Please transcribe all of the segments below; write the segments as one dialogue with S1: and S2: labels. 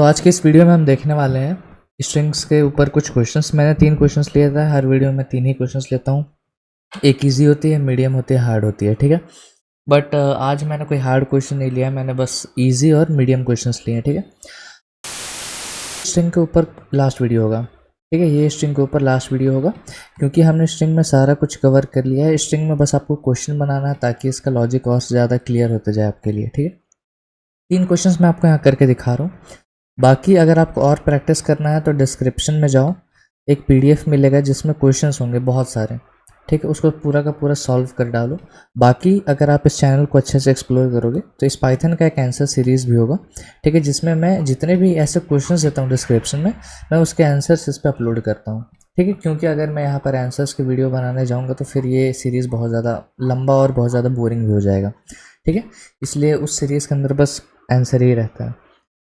S1: तो आज के इस वीडियो में हम देखने वाले हैं स्ट्रिंग्स के ऊपर कुछ क्वेश्चंस। मैंने 3 क्वेश्चंस लिए था, हर वीडियो में 3 ही क्वेश्चंस लेता हूँ। एक इजी होती है, मीडियम होती है, हार्ड होती है, ठीक है। बट आज मैंने कोई हार्ड क्वेश्चन नहीं लिया, मैंने बस इजी और मीडियम क्वेश्चंस लिए हैं, ठीक है। स्ट्रिंग के ऊपर लास्ट वीडियो होगा, ठीक है। ये स्ट्रिंग के ऊपर लास्ट वीडियो होगा क्योंकि हमने स्ट्रिंग में सारा कुछ कवर कर लिया है। स्ट्रिंग में बस आपको क्वेश्चन बनाना है ताकि इसका लॉजिक और ज़्यादा क्लियर होते जाए आपके लिए, ठीक है। 3 क्वेश्चंस मैं आपको यहाँ करके दिखा रहा हूँ। बाकी अगर आपको और प्रैक्टिस करना है तो डिस्क्रिप्शन में जाओ, एक पीडीएफ मिलेगा जिसमें क्वेश्चंस होंगे बहुत सारे, ठीक है। उसको पूरा का पूरा सॉल्व कर डालो। बाकी अगर आप इस चैनल को अच्छे से एक्सप्लोर करोगे तो इस पाइथन का एक आंसर सीरीज़ भी होगा, ठीक है, जिसमें मैं जितने भी ऐसे क्वेश्चंस देता हूँ डिस्क्रिप्शन में, मैं उसके आंसर्स इस पर अपलोड करता हूँ, ठीक है। क्योंकि अगर मैं यहाँ पर आंसर्स की वीडियो बनाने जाऊँगा तो फिर ये सीरीज़ बहुत ज़्यादा लंबा और बहुत ज़्यादा बोरिंग भी हो जाएगा, ठीक है। इसलिए उस सीरीज़ के अंदर बस आंसर ही रहता है।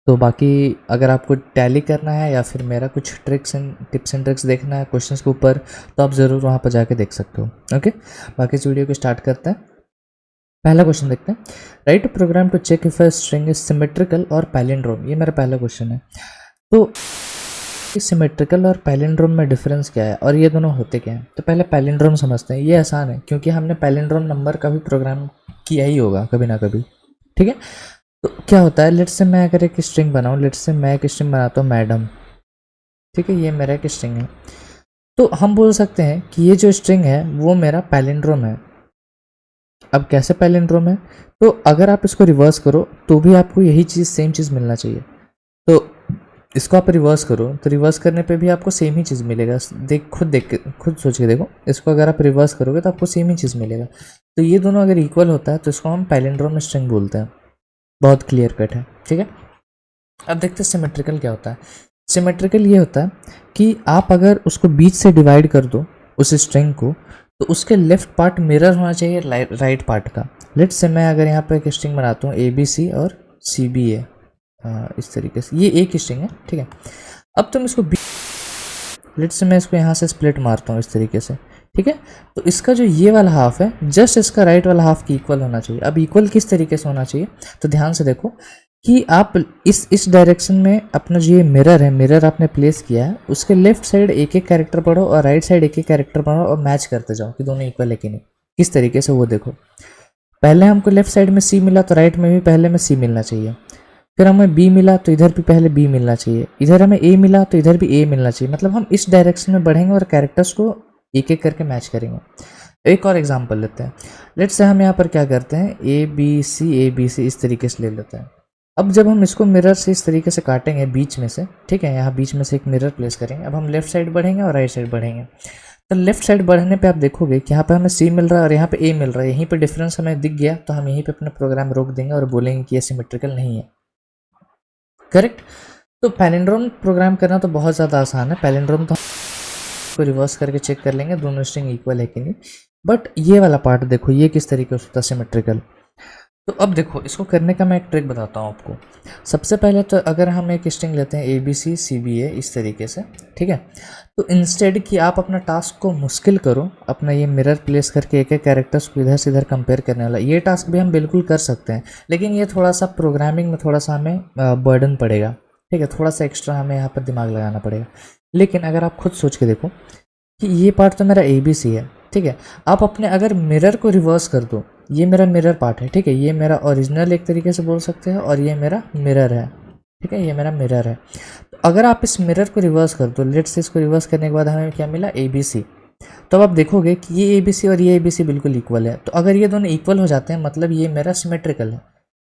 S1: तो बाकी अगर आपको टैली करना है या फिर मेरा कुछ टिप्स एंड ट्रिक्स देखना है क्वेश्चंस के ऊपर तो आप ज़रूर वहाँ पर जाके देख सकते हो, ओके। बाकी इस वीडियो को स्टार्ट करते हैं। पहला क्वेश्चन देखते हैं। Write program to check if a string is symmetrical और पैलिंड्रोम। ये मेरा पहला क्वेश्चन है। तो इस सिमेट्रिकल और पैलिंड्रोम में डिफरेंस क्या है और ये दोनों होते क्या हैं? तो पहले पैलिंड्रोम समझते हैं। ये आसान है क्योंकि हमने पैलिंड्रोम नंबर का भी प्रोग्राम किया ही होगा कभी ना कभी, ठीक है। तो क्या होता है, लेट्स से मैं अगर एक स्ट्रिंग बनाऊँ, लेट्स से मैं एक स्ट्रिंग बनाता हूँ मैडम, ठीक है, ये मेरा एक स्ट्रिंग है। तो हम बोल सकते हैं कि ये जो स्ट्रिंग है वो मेरा पैलिंड्रोम है। अब कैसे पैलिंड्रोम है? तो अगर आप इसको रिवर्स करो तो भी आपको यही चीज़ सेम चीज़ मिलना चाहिए। तो इसको आप रिवर्स करो तो रिवर्स करने पे भी आपको सेम ही चीज़ मिलेगा। खुद सोच के देखो, इसको अगर आप रिवर्स करोगे तो आपको सेम ही चीज़ मिलेगा। तो ये दोनों अगर इक्वल होता है तो इसको हम पैलिंड्रोम स्ट्रिंग बोलते हैं। बहुत क्लियर कट है, ठीक है। अब देखते हैं सिमेट्रिकल क्या होता है। सिमेट्रिकल ये होता है कि आप अगर उसको बीच से डिवाइड कर दो उस स्ट्रिंग को तो उसके लेफ्ट पार्ट मिरर होना चाहिए राइट पार्ट का। लेट्स से मैं अगर यहाँ पर एक स्ट्रिंग बनाता हूँ ABC और CBA, इस तरीके से ये एक स्ट्रिंग है, ठीक है। अब तुम इसको लेट्स से मैं इसको यहाँ से स्प्लिट मारता हूँ इस तरीके से, ठीक है। तो इसका जो ये वाला हाफ है जस्ट इसका राइट वाला हाफ की इक्वल होना चाहिए। अब इक्वल किस तरीके से होना चाहिए तो ध्यान से देखो कि आप इस डायरेक्शन में अपना जो ये मिरर है, मिरर आपने प्लेस किया है, उसके लेफ्ट साइड एक एक कैरेक्टर पढ़ो और राइट साइड एक एक कैरेक्टर पढ़ो और मैच करते जाओ कि दोनों इक्वल है कि नहीं। किस तरीके से वो देखो, पहले हमको लेफ्ट साइड में C मिला तो राइट में भी पहले में C मिलना चाहिए। फिर हमें B मिला तो इधर भी पहले B मिलना चाहिए। इधर हमें A मिला तो इधर भी A मिलना चाहिए। मतलब हम इस डायरेक्शन में बढ़ेंगे और कैरेक्टर्स को एक एक करके मैच करेंगे। एक और एग्जांपल लेते हैं। लेट्स से हम यहाँ पर क्या करते हैं, ABC इस तरीके से ले लेते हैं। अब जब हम इसको मिरर से इस तरीके से काटेंगे बीच में से, ठीक है, यहाँ बीच में से एक मिरर प्लेस करेंगे। अब हम लेफ्ट साइड बढ़ेंगे और राइट साइड बढ़ेंगे। तो लेफ्ट साइड बढ़ने पे आप देखोगे कि यहाँ पे हमें C मिल रहा है और यहाँ पे A मिल रहा है। यहीं पे डिफरेंस हमें दिख गया तो हम यहीं पे अपना प्रोग्राम रोक देंगे और बोलेंगे कि ये सिमेट्रिकल नहीं है, करेक्ट। तो पैलिंड्रोम प्रोग्राम करना तो बहुत ज़्यादा आसान है। पैलिंड्रोम तो को रिवर्स करके चेक कर लेंगे दोनों स्ट्रिंग इक्वल है कि नहीं। बट ये वाला पार्ट देखो, ये किस तरीके से होता है सिमेट्रिकल। तो अब देखो, इसको करने का मैं एक ट्रिक बताता हूँ आपको। सबसे पहले तो अगर हम एक स्ट्रिंग लेते हैं ABC CBA इस तरीके से, ठीक है। तो इंस्टेड कि आप अपना टास्क को मुश्किल करो, अपना ये मिरर प्लेस करके एक एक कैरेक्टर्स को इधर से इधर कंपेयर करने वाला, ये टास्क भी हम बिल्कुल कर सकते हैं, लेकिन ये थोड़ा सा प्रोग्रामिंग में थोड़ा सा हमें बर्डन पड़ेगा, ठीक है। थोड़ा सा एक्स्ट्रा हमें यहाँ पर दिमाग लगाना पड़ेगा। लेकिन अगर आप खुद सोच के देखो कि ये पार्ट तो मेरा ABC है, ठीक है। आप अपने अगर मिरर को रिवर्स कर दो, ये मेरा मिरर पार्ट है, ठीक है, ये मेरा ओरिजिनल एक तरीके से बोल सकते हैं और ये मेरा मिरर है, ठीक है, ये मेरा मिरर है। तो अगर आप इस मिरर को रिवर्स कर दो, लेट्स से इसको रिवर्स करने के बाद हमें क्या मिला, ABC। तो अब आप देखोगे कि ये ABC और ये ABC बिल्कुल इक्वल है। तो अगर ये दोनों इक्वल हो जाते हैं मतलब ये मेरा सिमेट्रिकल है।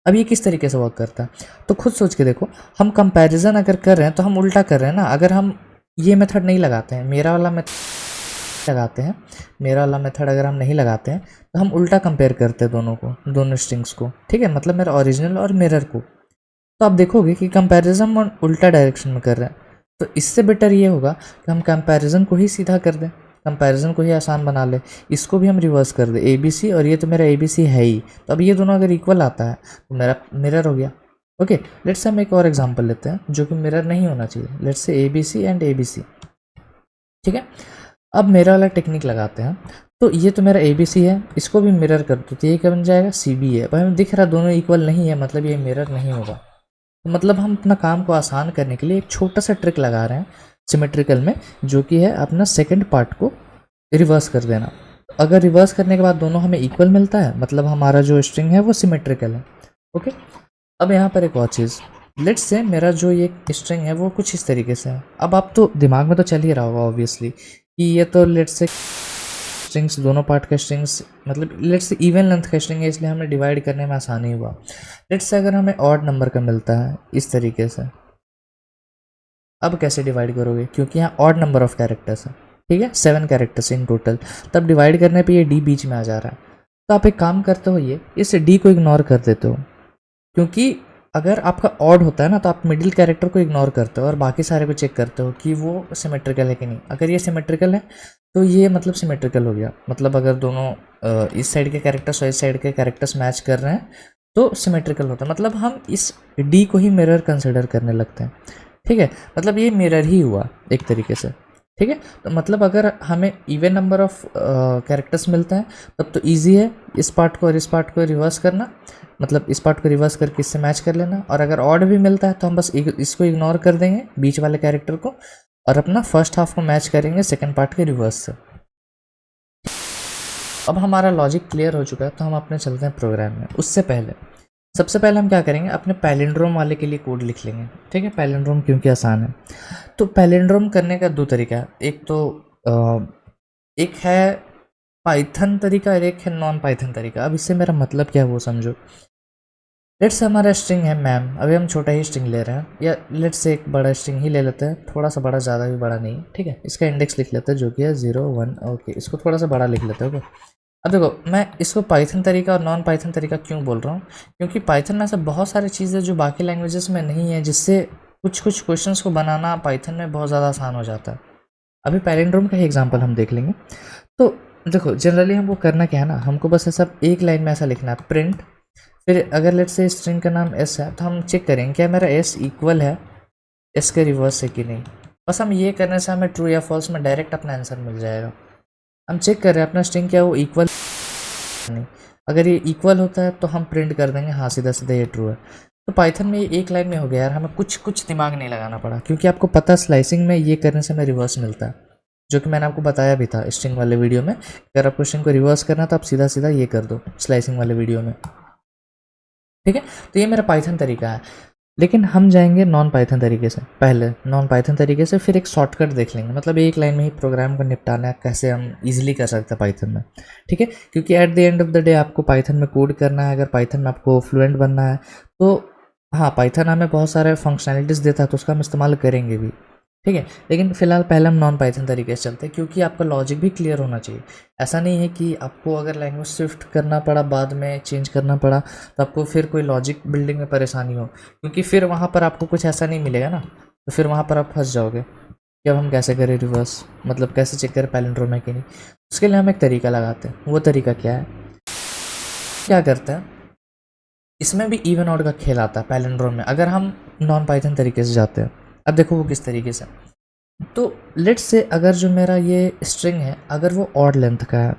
S1: अब ये किस तरीके से वर्क करता है तो खुद सोच के देखो। हम कंपैरिजन अगर कर रहे हैं तो हम उल्टा कर रहे हैं ना। अगर हम ये मेथड नहीं लगाते हैं, मेरा वाला मेथड लगाते हैं, मेरा वाला मेथड अगर हम नहीं लगाते हैं तो हम उल्टा कंपेयर करते हैं दोनों को, दोनों स्ट्रिंग्स को, ठीक है, मतलब मेरा ओरिजिनल और मिरर को। तो आप देखोगे कि कंपैरिजन हम उल्टा डायरेक्शन में कर रहे हैं। तो इससे बेटर ये होगा कि हम कंपैरिजन को ही सीधा कर दें, कंपैरिजन को ही आसान बना ले, इसको भी हम रिवर्स कर दें ABC और ये तो मेरा ABC है ही। तो अब ये दोनों अगर इक्वल आता है तो मेरा मिरर हो गया, ओके। लेट्स से हम एक और एग्जांपल लेते हैं जो कि मिरर नहीं होना चाहिए। Let's say ABC and ABC, ठीक है। अब मेरा वाला टेक्निक लगाते हैं। तो ये तो मेरा ABC है, इसको भी मिरर कर दो तो ये क्या बन जाएगा, CB है। अब हमें दिख रहा दोनों इक्वल नहीं है मतलब ये मिरर नहीं होगा, तो मतलब हम अपना काम को आसान करने के लिए एक छोटा सा ट्रिक लगा रहे हैं सिमेट्रिकल में, जो कि है अपना सेकंड पार्ट को रिवर्स कर देना। अगर रिवर्स करने के बाद दोनों हमें इक्वल मिलता है, मतलब हमारा जो स्ट्रिंग है वो सिमेट्रिकल है। ओके, अब यहाँ पर एक और चीज़, लेट्स से मेरा जो ये स्ट्रिंग है वो कुछ इस तरीके से है। अब आप तो दिमाग में तो चल ही रहा होगा ऑब्वियसली कि ये तो लेट्स से स्ट्रिंग्स, दोनों पार्ट का स्ट्रिंग्स, मतलब लेट्स से इवन लेंथ का स्ट्रिंग है, इसलिए हमें डिवाइड करने में आसानी हुआ। लेट्स से अगर हमें ऑड नंबर का मिलता है इस तरीके से, अब कैसे डिवाइड करोगे, क्योंकि यहाँ ऑड नंबर ऑफ कैरेक्टर्स है, ठीक है, 7 कैरेक्टर्स इन टोटल, तब डिवाइड करने पे ये डी बीच में आ जा रहा है। तो आप एक काम करते हो, ये इस डी को इग्नोर कर देते हो, क्योंकि अगर आपका ऑड होता है ना तो आप मिडिल कैरेक्टर को इग्नोर करते हो और बाकी सारे को चेक करते हो कि वो सिमेट्रिकल है कि नहीं। अगर ये सिमेट्रिकल है तो ये मतलब सिमेट्रिकल हो गया, मतलब अगर दोनों इस साइड के कैरेक्टर्स और इस साइड के कैरेक्टर्स मैच कर रहे हैं तो सिमेट्रिकल होता है, मतलब हम इस डी को ही मिरर कंसिडर करने लगते हैं। ठीक है, मतलब ये मिरर ही हुआ एक तरीके से। ठीक है, तो मतलब अगर हमें इवन नंबर ऑफ कैरेक्टर्स मिलता है तब तो इजी है इस पार्ट को और इस पार्ट को रिवर्स करना, मतलब इस पार्ट को रिवर्स करके इससे मैच कर लेना। और अगर ऑड भी मिलता है तो हम बस इसको इग्नोर कर देंगे बीच वाले कैरेक्टर को और अपना फर्स्ट हाफ को मैच करेंगे सेकेंड पार्ट के रिवर्स से। अब हमारा लॉजिक क्लियर हो चुका है, तो हम अपने चलते हैं प्रोग्राम में। उससे पहले सबसे पहले हम क्या करेंगे, अपने पैलिंड्रोम वाले के लिए कोड लिख लेंगे। ठीक है, पैलिंड्रोम क्योंकि आसान है। तो पैलिंड्रोम करने का 2 तरीका है, एक है पाइथन तरीका और एक है नॉन पाइथन तरीका। अब इससे मेरा मतलब क्या है वो समझो। लेट्स से हमारा स्ट्रिंग है मैम, अभी हम छोटा ही स्ट्रिंग ले रहे हैं, या लेट्स से एक बड़ा स्ट्रिंग ही ले लेते हैं, थोड़ा सा बड़ा, ज़्यादा भी बड़ा नहीं। ठीक है, इसका इंडेक्स लिख लेते हैं जो कि है 0 1। ओके, इसको थोड़ा सा बड़ा लिख लेते हैं। ओके, अब देखो मैं इसको पाइथन तरीका और नॉन पाइथन तरीका क्यों बोल रहा हूँ, क्योंकि पाइथन में ऐसा बहुत सारी चीज़ें जो बाकी लैंग्वेजेस में नहीं है, जिससे कुछ क्वेश्चंस को बनाना पाइथन में बहुत ज़्यादा आसान हो जाता है। अभी पैलिंड्रोम का ही एग्जांपल हम देख लेंगे। तो देखो जनरली हमको करना क्या है ना, हमको बस ऐसा एक लाइन में ऐसा लिखना है प्रिंट, फिर अगर लेट्स से स्ट्रिंग का नाम एस है तो हम चेक करेंगे क्या मेरा एस इक्वल है एस के रिवर्स है कि नहीं। बस हम ये करने से हमें ट्रू या फॉल्स में डायरेक्ट अपना आंसर मिल जाएगा। हम चेक कर रहे हैं अपना स्ट्रिंग क्या वो इक्वल नहीं, अगर ये इक्वल होता है तो हम प्रिंट कर देंगे हाँ सीधा सीधा ये ट्रू है। तो पाइथन में ये एक लाइन में हो गया यार, हमें कुछ दिमाग नहीं लगाना पड़ा, क्योंकि आपको पता स्लाइसिंग में ये करने से हमें रिवर्स मिलता है, जो कि मैंने आपको बताया भी था स्ट्रिंग वाले वीडियो में। अगर आपको स्ट्रिंग को रिवर्स करना तो आप सीधा सीधा ये कर दो स्लाइसिंग वाले वीडियो में। ठीक है, तो ये मेरा पाइथन तरीका है। लेकिन हम जाएंगे नॉन पाइथन तरीके से, पहले नॉन पाइथन तरीके से, फिर एक शॉर्टकट देख लेंगे, मतलब एक लाइन में ही प्रोग्राम को निपटाना है, कैसे हम इजीली कर सकते हैं पाइथन में। ठीक है, क्योंकि at the end of the day आपको पाइथन में कोड करना है, अगर पाइथन में आपको फ्लुएंट बनना है तो हाँ, पाइथन हमें बहुत सारे फंक्शनैलिटीज़ देता है तो उसका हम इस्तेमाल करेंगे भी। ठीक है, लेकिन फिलहाल पहले हम नॉन पाइथन तरीके से चलते हैं, क्योंकि आपका लॉजिक भी क्लियर होना चाहिए। ऐसा नहीं है कि आपको अगर लैंग्वेज शिफ्ट करना पड़ा, बाद में चेंज करना पड़ा, तो आपको फिर कोई लॉजिक बिल्डिंग में परेशानी हो, क्योंकि फिर वहाँ पर आपको कुछ ऐसा नहीं मिलेगा ना, तो फिर वहाँ पर आप फंस जाओगे कि अब हम कैसे करें रिवर्स, मतलब कैसे चेक करें पैलिंड्रोम है कि नहीं। उसके लिए हम एक तरीका लगाते हैं। वो तरीका क्या है, क्या करते हैं, इसमें भी इवन ऑड का खेल आता है पैलिंड्रोम में, अगर हम नॉन पाइथन तरीके से जाते हैं। अब देखो वो किस तरीके से, तो लेट्स से अगर जो मेरा ये स्ट्रिंग है अगर वो ऑड लेंथ का है,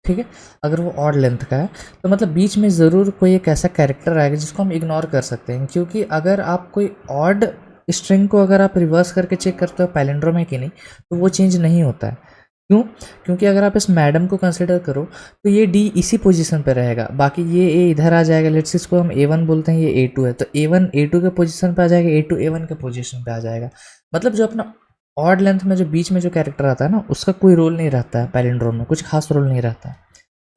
S1: ठीक है, अगर वो ऑड लेंथ का है तो मतलब बीच में ज़रूर कोई एक ऐसा कैरेक्टर आएगा जिसको हम इग्नोर कर सकते हैं, क्योंकि अगर आप कोई ऑड स्ट्रिंग को अगर आप रिवर्स करके चेक करते हो पैलिंड्रोम है कि नहीं, तो वो चेंज नहीं होता है। क्यों, क्योंकि अगर आप इस मैडम को कंसिडर करो तो ये डी इसी पोजीशन पे रहेगा, बाकी ये ए इधर आ जाएगा। लेट्स इसको हम A1 बोलते हैं, ये A2 है, तो A1 A2 के पोजीशन पे आ जाएगा, A2 A1 के पोजीशन पे आ जाएगा। मतलब जो अपना ऑड लेंथ में जो बीच में जो कैरेक्टर आता है ना, उसका कोई रोल नहीं रहता है पैलिंड्रोम में, कुछ खास रोल नहीं रहता है।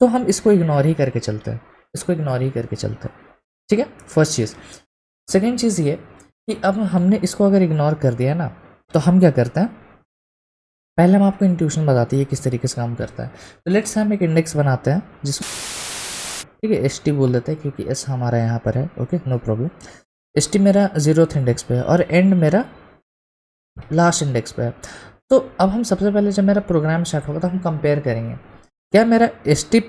S1: तो हम इसको इग्नोर ही करके चलते हैं, इसको इग्नोर ही करके चलते हैं। ठीक है, फर्स्ट चीज़। सेकेंड चीज़ ये कि अब हमने इसको अगर इग्नोर कर दिया ना, तो हम क्या करते हैं, पहले हम आपको इंट्यूशन बताते हैं किस तरीके से काम करता है। तो लेट्स से हम एक इंडेक्स बनाते हैं जिसको ठीक है ST बोल देते हैं, क्योंकि S हमारा यहाँ पर है। Okay, no problem. ST मेरा 0th इंडेक्स पे है और एंड मेरा लास्ट इंडेक्स पे है। तो अब हम सबसे पहले जब मेरा प्रोग्राम स्टार्ट होगा तो हम कंपेयर करेंगे क्या मेरा ST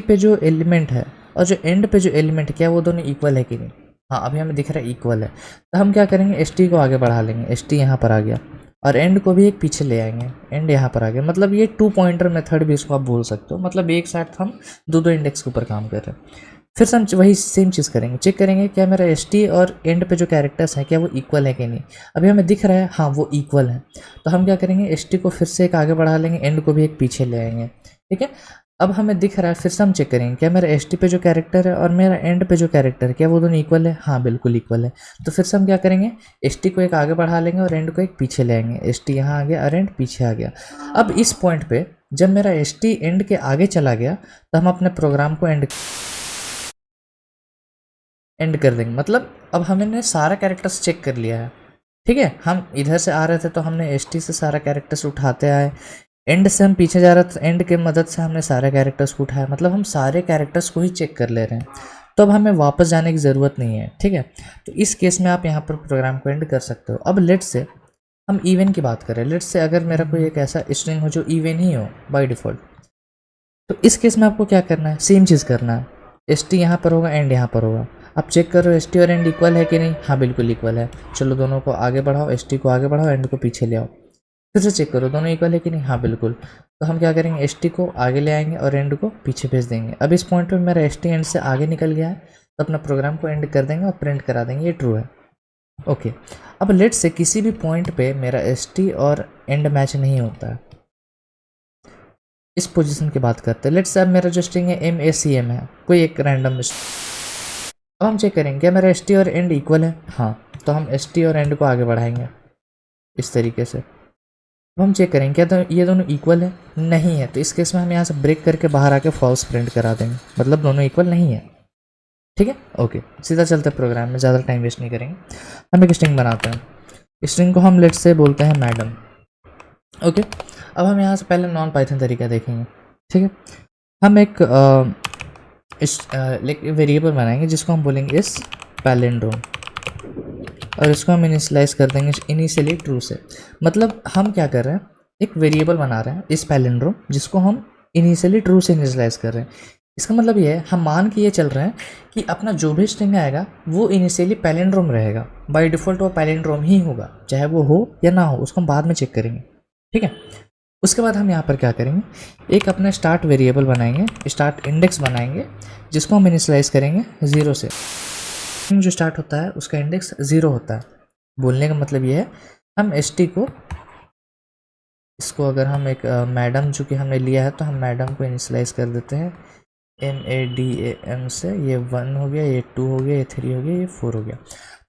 S1: पे जो एलिमेंट है और जो एंड पे जो एलिमेंट है क्या वो दोनों इक्वल है कि नहीं। हाँ, अभी हमें दिख रहा है इक्वल है, तो हम क्या करेंगे ST को आगे बढ़ा लेंगे, ST यहाँ पर आ गया, और एंड को भी एक पीछे ले आएंगे, एंड यहाँ पर आ गया। मतलब ये 2 पॉइंटर मेथड भी इसको आप बोल सकते हो, मतलब एक साथ हम दो इंडेक्स के ऊपर काम कर रहे हैं। फिर से हम वही सेम चीज़ करेंगे, चेक करेंगे क्या मेरा एस टी और एंड पे जो कैरेक्टर्स हैं क्या वो इक्वल है कि नहीं। अभी हमें दिख रहा है हाँ वो इक्वल है, तो हम क्या करेंगे एस टी को फिर से एक आगे बढ़ा लेंगे, एंड को भी एक पीछे ले आएंगे, ठीक है। अब हमें दिख रहा है, फिर से हम चेक करेंगे क्या मेरा एस टी पे जो कैरेक्टर है और मेरा एंड पे जो कैरेक्टर है क्या वो दोनों इक्वल है, हाँ बिल्कुल इक्वल है। तो फिर से हम क्या करेंगे एस टी को एक आगे बढ़ा लेंगे और एंड को एक पीछे ले आएंगे, एस टी यहाँ आ गया और एंड पीछे आ गया। अब इस पॉइंट पे जब मेरा एस टी एंड के आगे चला गया तो हम अपने प्रोग्राम को एंड कर देंगे। मतलब अब हमने सारा कैरेक्टर्स चेक कर लिया है, ठीक है। हम इधर से आ रहे थे तो हमने एस टी से सारा कैरेक्टर्स उठाते आए, एंड से हम पीछे जा रहे थे, एंड के मदद से हमने सारे कैरेक्टर्स को उठाया, मतलब हम सारे कैरेक्टर्स को ही चेक कर ले रहे हैं। तो अब हमें वापस जाने की ज़रूरत नहीं है, ठीक है। तो इस केस में आप यहाँ पर प्रोग्राम को एंड कर सकते हो। अब लेट से हम इवन की बात करें, लेट से अगर मेरा कोई एक ऐसा स्ट्रिंग हो जो इवन ही हो बाय डिफ़ॉल्ट, तो इस केस में आपको क्या करना है, सेम चीज़ करना है। एस टी यहाँ पर होगा, एंड यहाँ पर होगा। आप चेक करो एस टी और एंड इक्वल है कि नहीं, हाँ बिल्कुल इक्वल है। चलो दोनों को आगे बढ़ाओ, एस टी को आगे बढ़ाओ, एंड को पीछे ले आओ, फिर से चेक करो दोनों इक्वल है कि नहीं, हाँ बिल्कुल। तो हम क्या करेंगे एस टी को आगे ले आएंगे और एंड को पीछे भेज देंगे। अब इस पॉइंट पे मेरा एस टी एंड से आगे निकल गया है, तो अपना प्रोग्राम को एंड कर देंगे और प्रिंट करा देंगे ये ट्रू है, ओके। अब लेट से किसी भी पॉइंट पे मेरा एस टी और एंड मैच नहीं होता है, इस पोजीशन की बात करते हैं। लेट्स से अब मेरा जो स्ट्रिंग है एम ए सी एम है, कोई एक रैंडम। अब हम चेक करेंगे क्या मेरा एस टी और एंड इक्वल है, हाँ। तो हम एस टी और एंड को आगे बढ़ाएंगे इस तरीके से। अब हम चेक करेंगे क्या तो ये दोनों इक्वल है, नहीं है। तो इस केस में हम यहाँ से ब्रेक करके बाहर आके फॉल्स प्रिंट करा देंगे, मतलब दोनों इक्वल नहीं है, ठीक है, ओके। सीधा चलते हैं प्रोग्राम में, ज़्यादा टाइम वेस्ट नहीं करेंगे। हम एक स्ट्रिंग बनाते हैं, स्ट्रिंग को हम लेट्स से बोलते हैं मैडम, ओके। अब हम यहाँ से पहले नॉन पाइथन तरीका देखेंगे, ठीक है। हम एक वेरिएबल बनाएंगे जिसको हम बोलेंगे इस पैलेंड्रोम, और इसको हम इनिशियलाइज कर देंगे इनिशियली ट्रू से। मतलब हम क्या कर रहे हैं, एक वेरिएबल बना रहे हैं इस पैलेंड्रोम जिसको हम इनिशियली ट्रू से इनिशियलाइज कर रहे हैं। इसका मतलब ये है हम मान के ये चल रहे हैं कि अपना जो भी स्ट्रिंग आएगा वो इनिशियली पैलेंड्रोम रहेगा, बाय डिफ़ॉल्ट वो पैलेंड्रोम ही होगा, चाहे वो हो या ना हो उसको हम बाद में चेक करेंगे, ठीक है। उसके बाद हम यहाँ पर क्या करेंगे, एक अपना स्टार्ट वेरिएबल बनाएंगे, स्टार्ट इंडेक्स बनाएंगे जिसको हम इनिशियलाइज करेंगे 0 से। जो स्टार्ट होता है उसका इंडेक्स 0 होता है। बोलने का मतलब ये है हम एस टी को, इसको अगर हम एक मैडम जो कि हमने लिया है तो हम मैडम को इनिशियलाइज कर देते हैं MADAM से। ये 1 हो गया, ये 2 हो गया, ये 3 हो गया, ये 4 हो गया।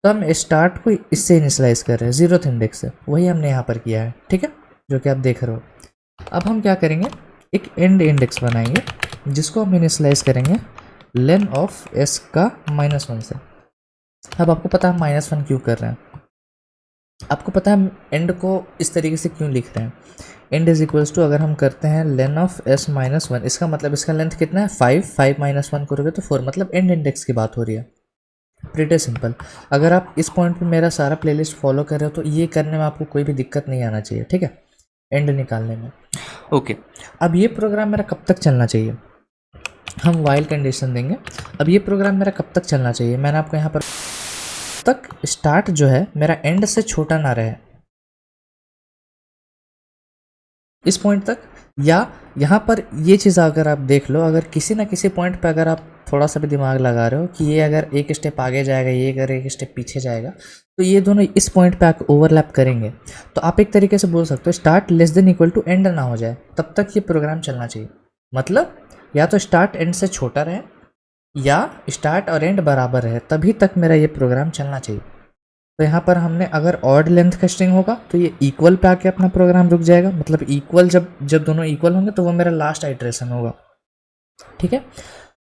S1: तो हम स्टार्ट को इससे इनिशियलाइज कर रहे हैं 0th इंडेक्स से, वही हमने यहाँ पर किया है, ठीक है, जो कि आप देख रहे हो। अब हम क्या करेंगे, एक एंड इंडेक्स बनाएंगे जिसको हम इनिशियलाइज करेंगे लेन ऑफ एस का -1 से। अब आपको पता है हम -1 क्यों कर रहे हैं, आपको पता है हम एंड को इस तरीके से क्यों लिख रहे हैं। एंड इज इक्वल्स टू अगर हम करते हैं लेन ऑफ एस -1, इसका मतलब इसका लेंथ कितना है 5 -1 करोगे तो 4, मतलब एंड इंडेक्स की बात हो रही है। Pretty simple. अगर आप इस पॉइंट पे मेरा सारा प्लेलिस्ट फॉलो कर रहे हो तो ये करने में आपको कोई भी दिक्कत नहीं आना चाहिए, ठीक है, एंड निकालने में, ओके। अब ये प्रोग्राम मेरा कब तक चलना चाहिए, हम वाइल कंडीशन देंगे। अब ये प्रोग्राम मेरा कब तक चलना चाहिए, मैंने आपको यहाँ पर तक स्टार्ट जो है मेरा एंड से छोटा ना रहे, इस पॉइंट तक। या यहाँ पर ये चीज़ अगर आप देख लो, अगर किसी ना किसी पॉइंट पर अगर आप थोड़ा सा भी दिमाग लगा रहे हो कि ये अगर एक स्टेप आगे जाएगा, ये अगर एक स्टेप पीछे जाएगा, तो ये दोनों इस पॉइंट पे आकर ओवरलैप करेंगे। तो आप एक तरीके से बोल सकते हो start less than equal to end ना हो जाए तब तक ये प्रोग्राम चलना चाहिए। मतलब या तो स्टार्ट एंड से छोटा रहे या स्टार्ट और एंड बराबर रहे, तभी तक मेरा ये प्रोग्राम चलना चाहिए। तो यहाँ पर हमने अगर ऑड लेंथ का स्ट्रिंग होगा तो ये इक्वल पे आके अपना प्रोग्राम रुक जाएगा, मतलब इक्वल जब दोनों इक्वल होंगे तो वो मेरा लास्ट आइटरेशन होगा, ठीक है।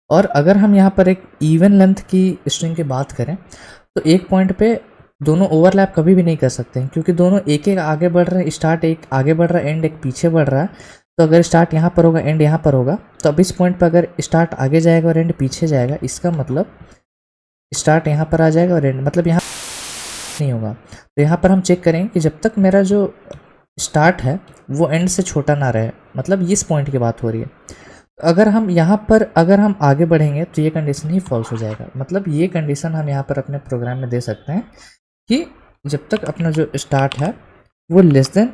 S1: और अगर हम यहाँ पर एक इवन लेंथ की स्ट्रिंग की बात करें तो एक पॉइंट पे दोनों ओवरलैप कभी भी नहीं कर सकते हैं, क्योंकि दोनों एक एक आगे बढ़ रहे हैं, स्टार्ट एक आगे बढ़ रहा है, एंड एक पीछे बढ़ रहा है। तो अगर स्टार्ट यहाँ पर होगा, एंड यहाँ पर होगा, तो अब इस पॉइंट पर अगर स्टार्ट आगे जाएगा और एंड पीछे जाएगा, इसका मतलब स्टार्ट यहाँ पर आ जाएगा और एंड मतलब यहाँ नहीं होगा। तो यहाँ पर हम चेक करेंगे कि जब तक मेरा जो स्टार्ट है वो एंड से छोटा ना रहे, मतलब इस पॉइंट की बात हो रही है। अगर हम यहाँ पर अगर हम आगे बढ़ेंगे तो ये कंडीशन ही फॉल्स हो जाएगा। मतलब ये कंडीशन हम यहाँ पर अपने प्रोग्राम में दे सकते हैं कि जब तक अपना जो स्टार्ट है वो लेस देन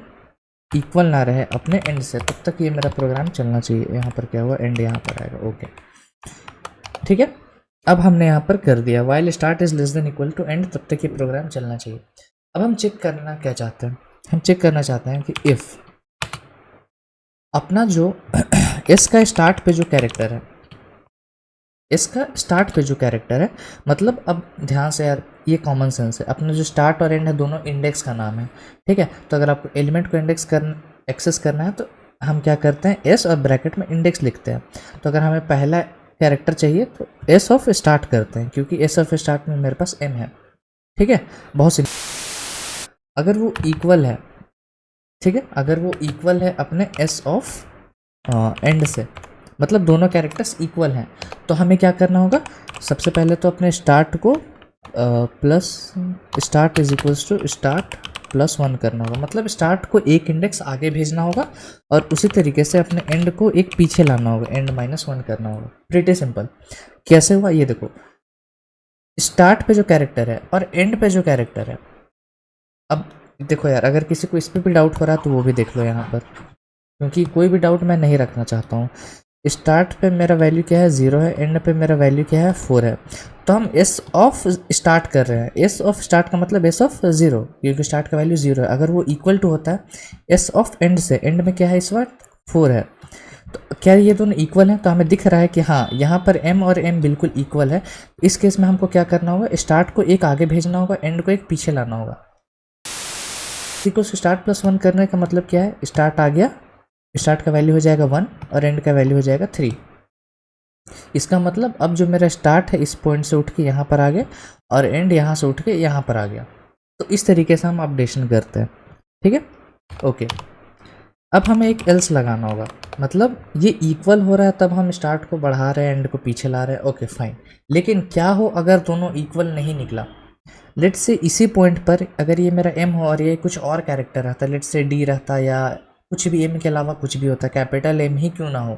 S1: इक्वल ना रहे अपने एंड से, तब तक ये मेरा प्रोग्राम चलना चाहिए। यहाँ पर क्या हुआ, एंड यहाँ पर आएगा, ओके, ठीक है। अब हमने यहाँ पर कर दिया while start is less than equal to end, तब तक ये प्रोग्राम चलना चाहिए। अब हम चेक करना क्या चाहते हैं, हम चेक करना चाहते हैं कि इफ़ अपना जो एस का स्टार्ट पे जो कैरेक्टर है, इसका स्टार्ट पे जो कैरेक्टर है, मतलब अब ध्यान से यार ये कॉमन सेंस है, अपना जो स्टार्ट और एंड है दोनों इंडेक्स का नाम है, ठीक है। तो अगर आपको एलिमेंट को एक्सेस करना है तो हम क्या करते हैं, एस और ब्रैकेट में इंडेक्स लिखते हैं। तो अगर हमें पहला कैरेक्टर चाहिए तो एस ऑफ स्टार्ट करते हैं, क्योंकि एस ऑफ स्टार्ट में मेरे पास एम है, ठीक है। बहुत सी अगर वो इक्वल है, ठीक है, अगर वो इक्वल है अपने एस ऑफ एंड से, मतलब दोनों कैरेक्टर्स इक्वल हैं, तो हमें क्या करना होगा, सबसे पहले तो अपने स्टार्ट को plus start is equals to start plus 1 करना होगा, मतलब स्टार्ट को एक इंडेक्स आगे भेजना होगा और उसी तरीके से अपने एंड को एक पीछे लाना होगा, एंड -1 करना होगा। Pretty simple. कैसे हुआ ये देखो, स्टार्ट पे जो कैरेक्टर है और एंड पे जो कैरेक्टर है, अब देखो यार, अगर किसी को इस पर भी डाउट हो रहा है तो वो भी देख लो यहाँ पर, क्योंकि कोई भी डाउट मैं नहीं रखना चाहता हूँ। स्टार्ट पे मेरा वैल्यू क्या है, 0 है, एंड पे मेरा वैल्यू क्या है, 4 है। तो हम एस ऑफ स्टार्ट कर रहे हैं, एस ऑफ स्टार्ट का मतलब एस ऑफ 0, क्योंकि स्टार्ट का वैल्यू 0 है। अगर वो इक्वल टू होता है एस ऑफ एंड से, एंड में क्या है इस वक्त 4 है, तो क्या ये दोनों इक्वल हैं, तो हमें दिख रहा है कि हाँ यहाँ पर m और m बिल्कुल इक्वल है। इस केस में हमको क्या करना होगा, स्टार्ट को एक आगे भेजना होगा, एंड को एक पीछे लाना होगा। इक्वल टू स्टार्ट प्लस 1 करने का मतलब क्या है, स्टार्ट आ गया, स्टार्ट का वैल्यू हो जाएगा 1 और एंड का वैल्यू हो जाएगा 3। इसका मतलब अब जो मेरा स्टार्ट है इस पॉइंट से उठ के यहाँ पर आ गया और एंड यहाँ से उठ के यहाँ पर आ गया। तो इस तरीके से हम अपडेशन करते हैं, ठीक है, ओके। अब हमें एक एल्स लगाना होगा, मतलब ये इक्वल हो रहा है तब हम स्टार्ट को बढ़ा रहे हैं, एंड को पीछे ला रहे हैं, ओके फाइन। लेकिन क्या हो अगर दोनों इक्वल नहीं निकला, लेट से इसी पॉइंट पर अगर ये मेरा m हो और ये कुछ और कैरेक्टर रहता, लेट से d रहता या कुछ भी m के अलावा कुछ भी होता, कैपिटल M ही क्यों ना हो,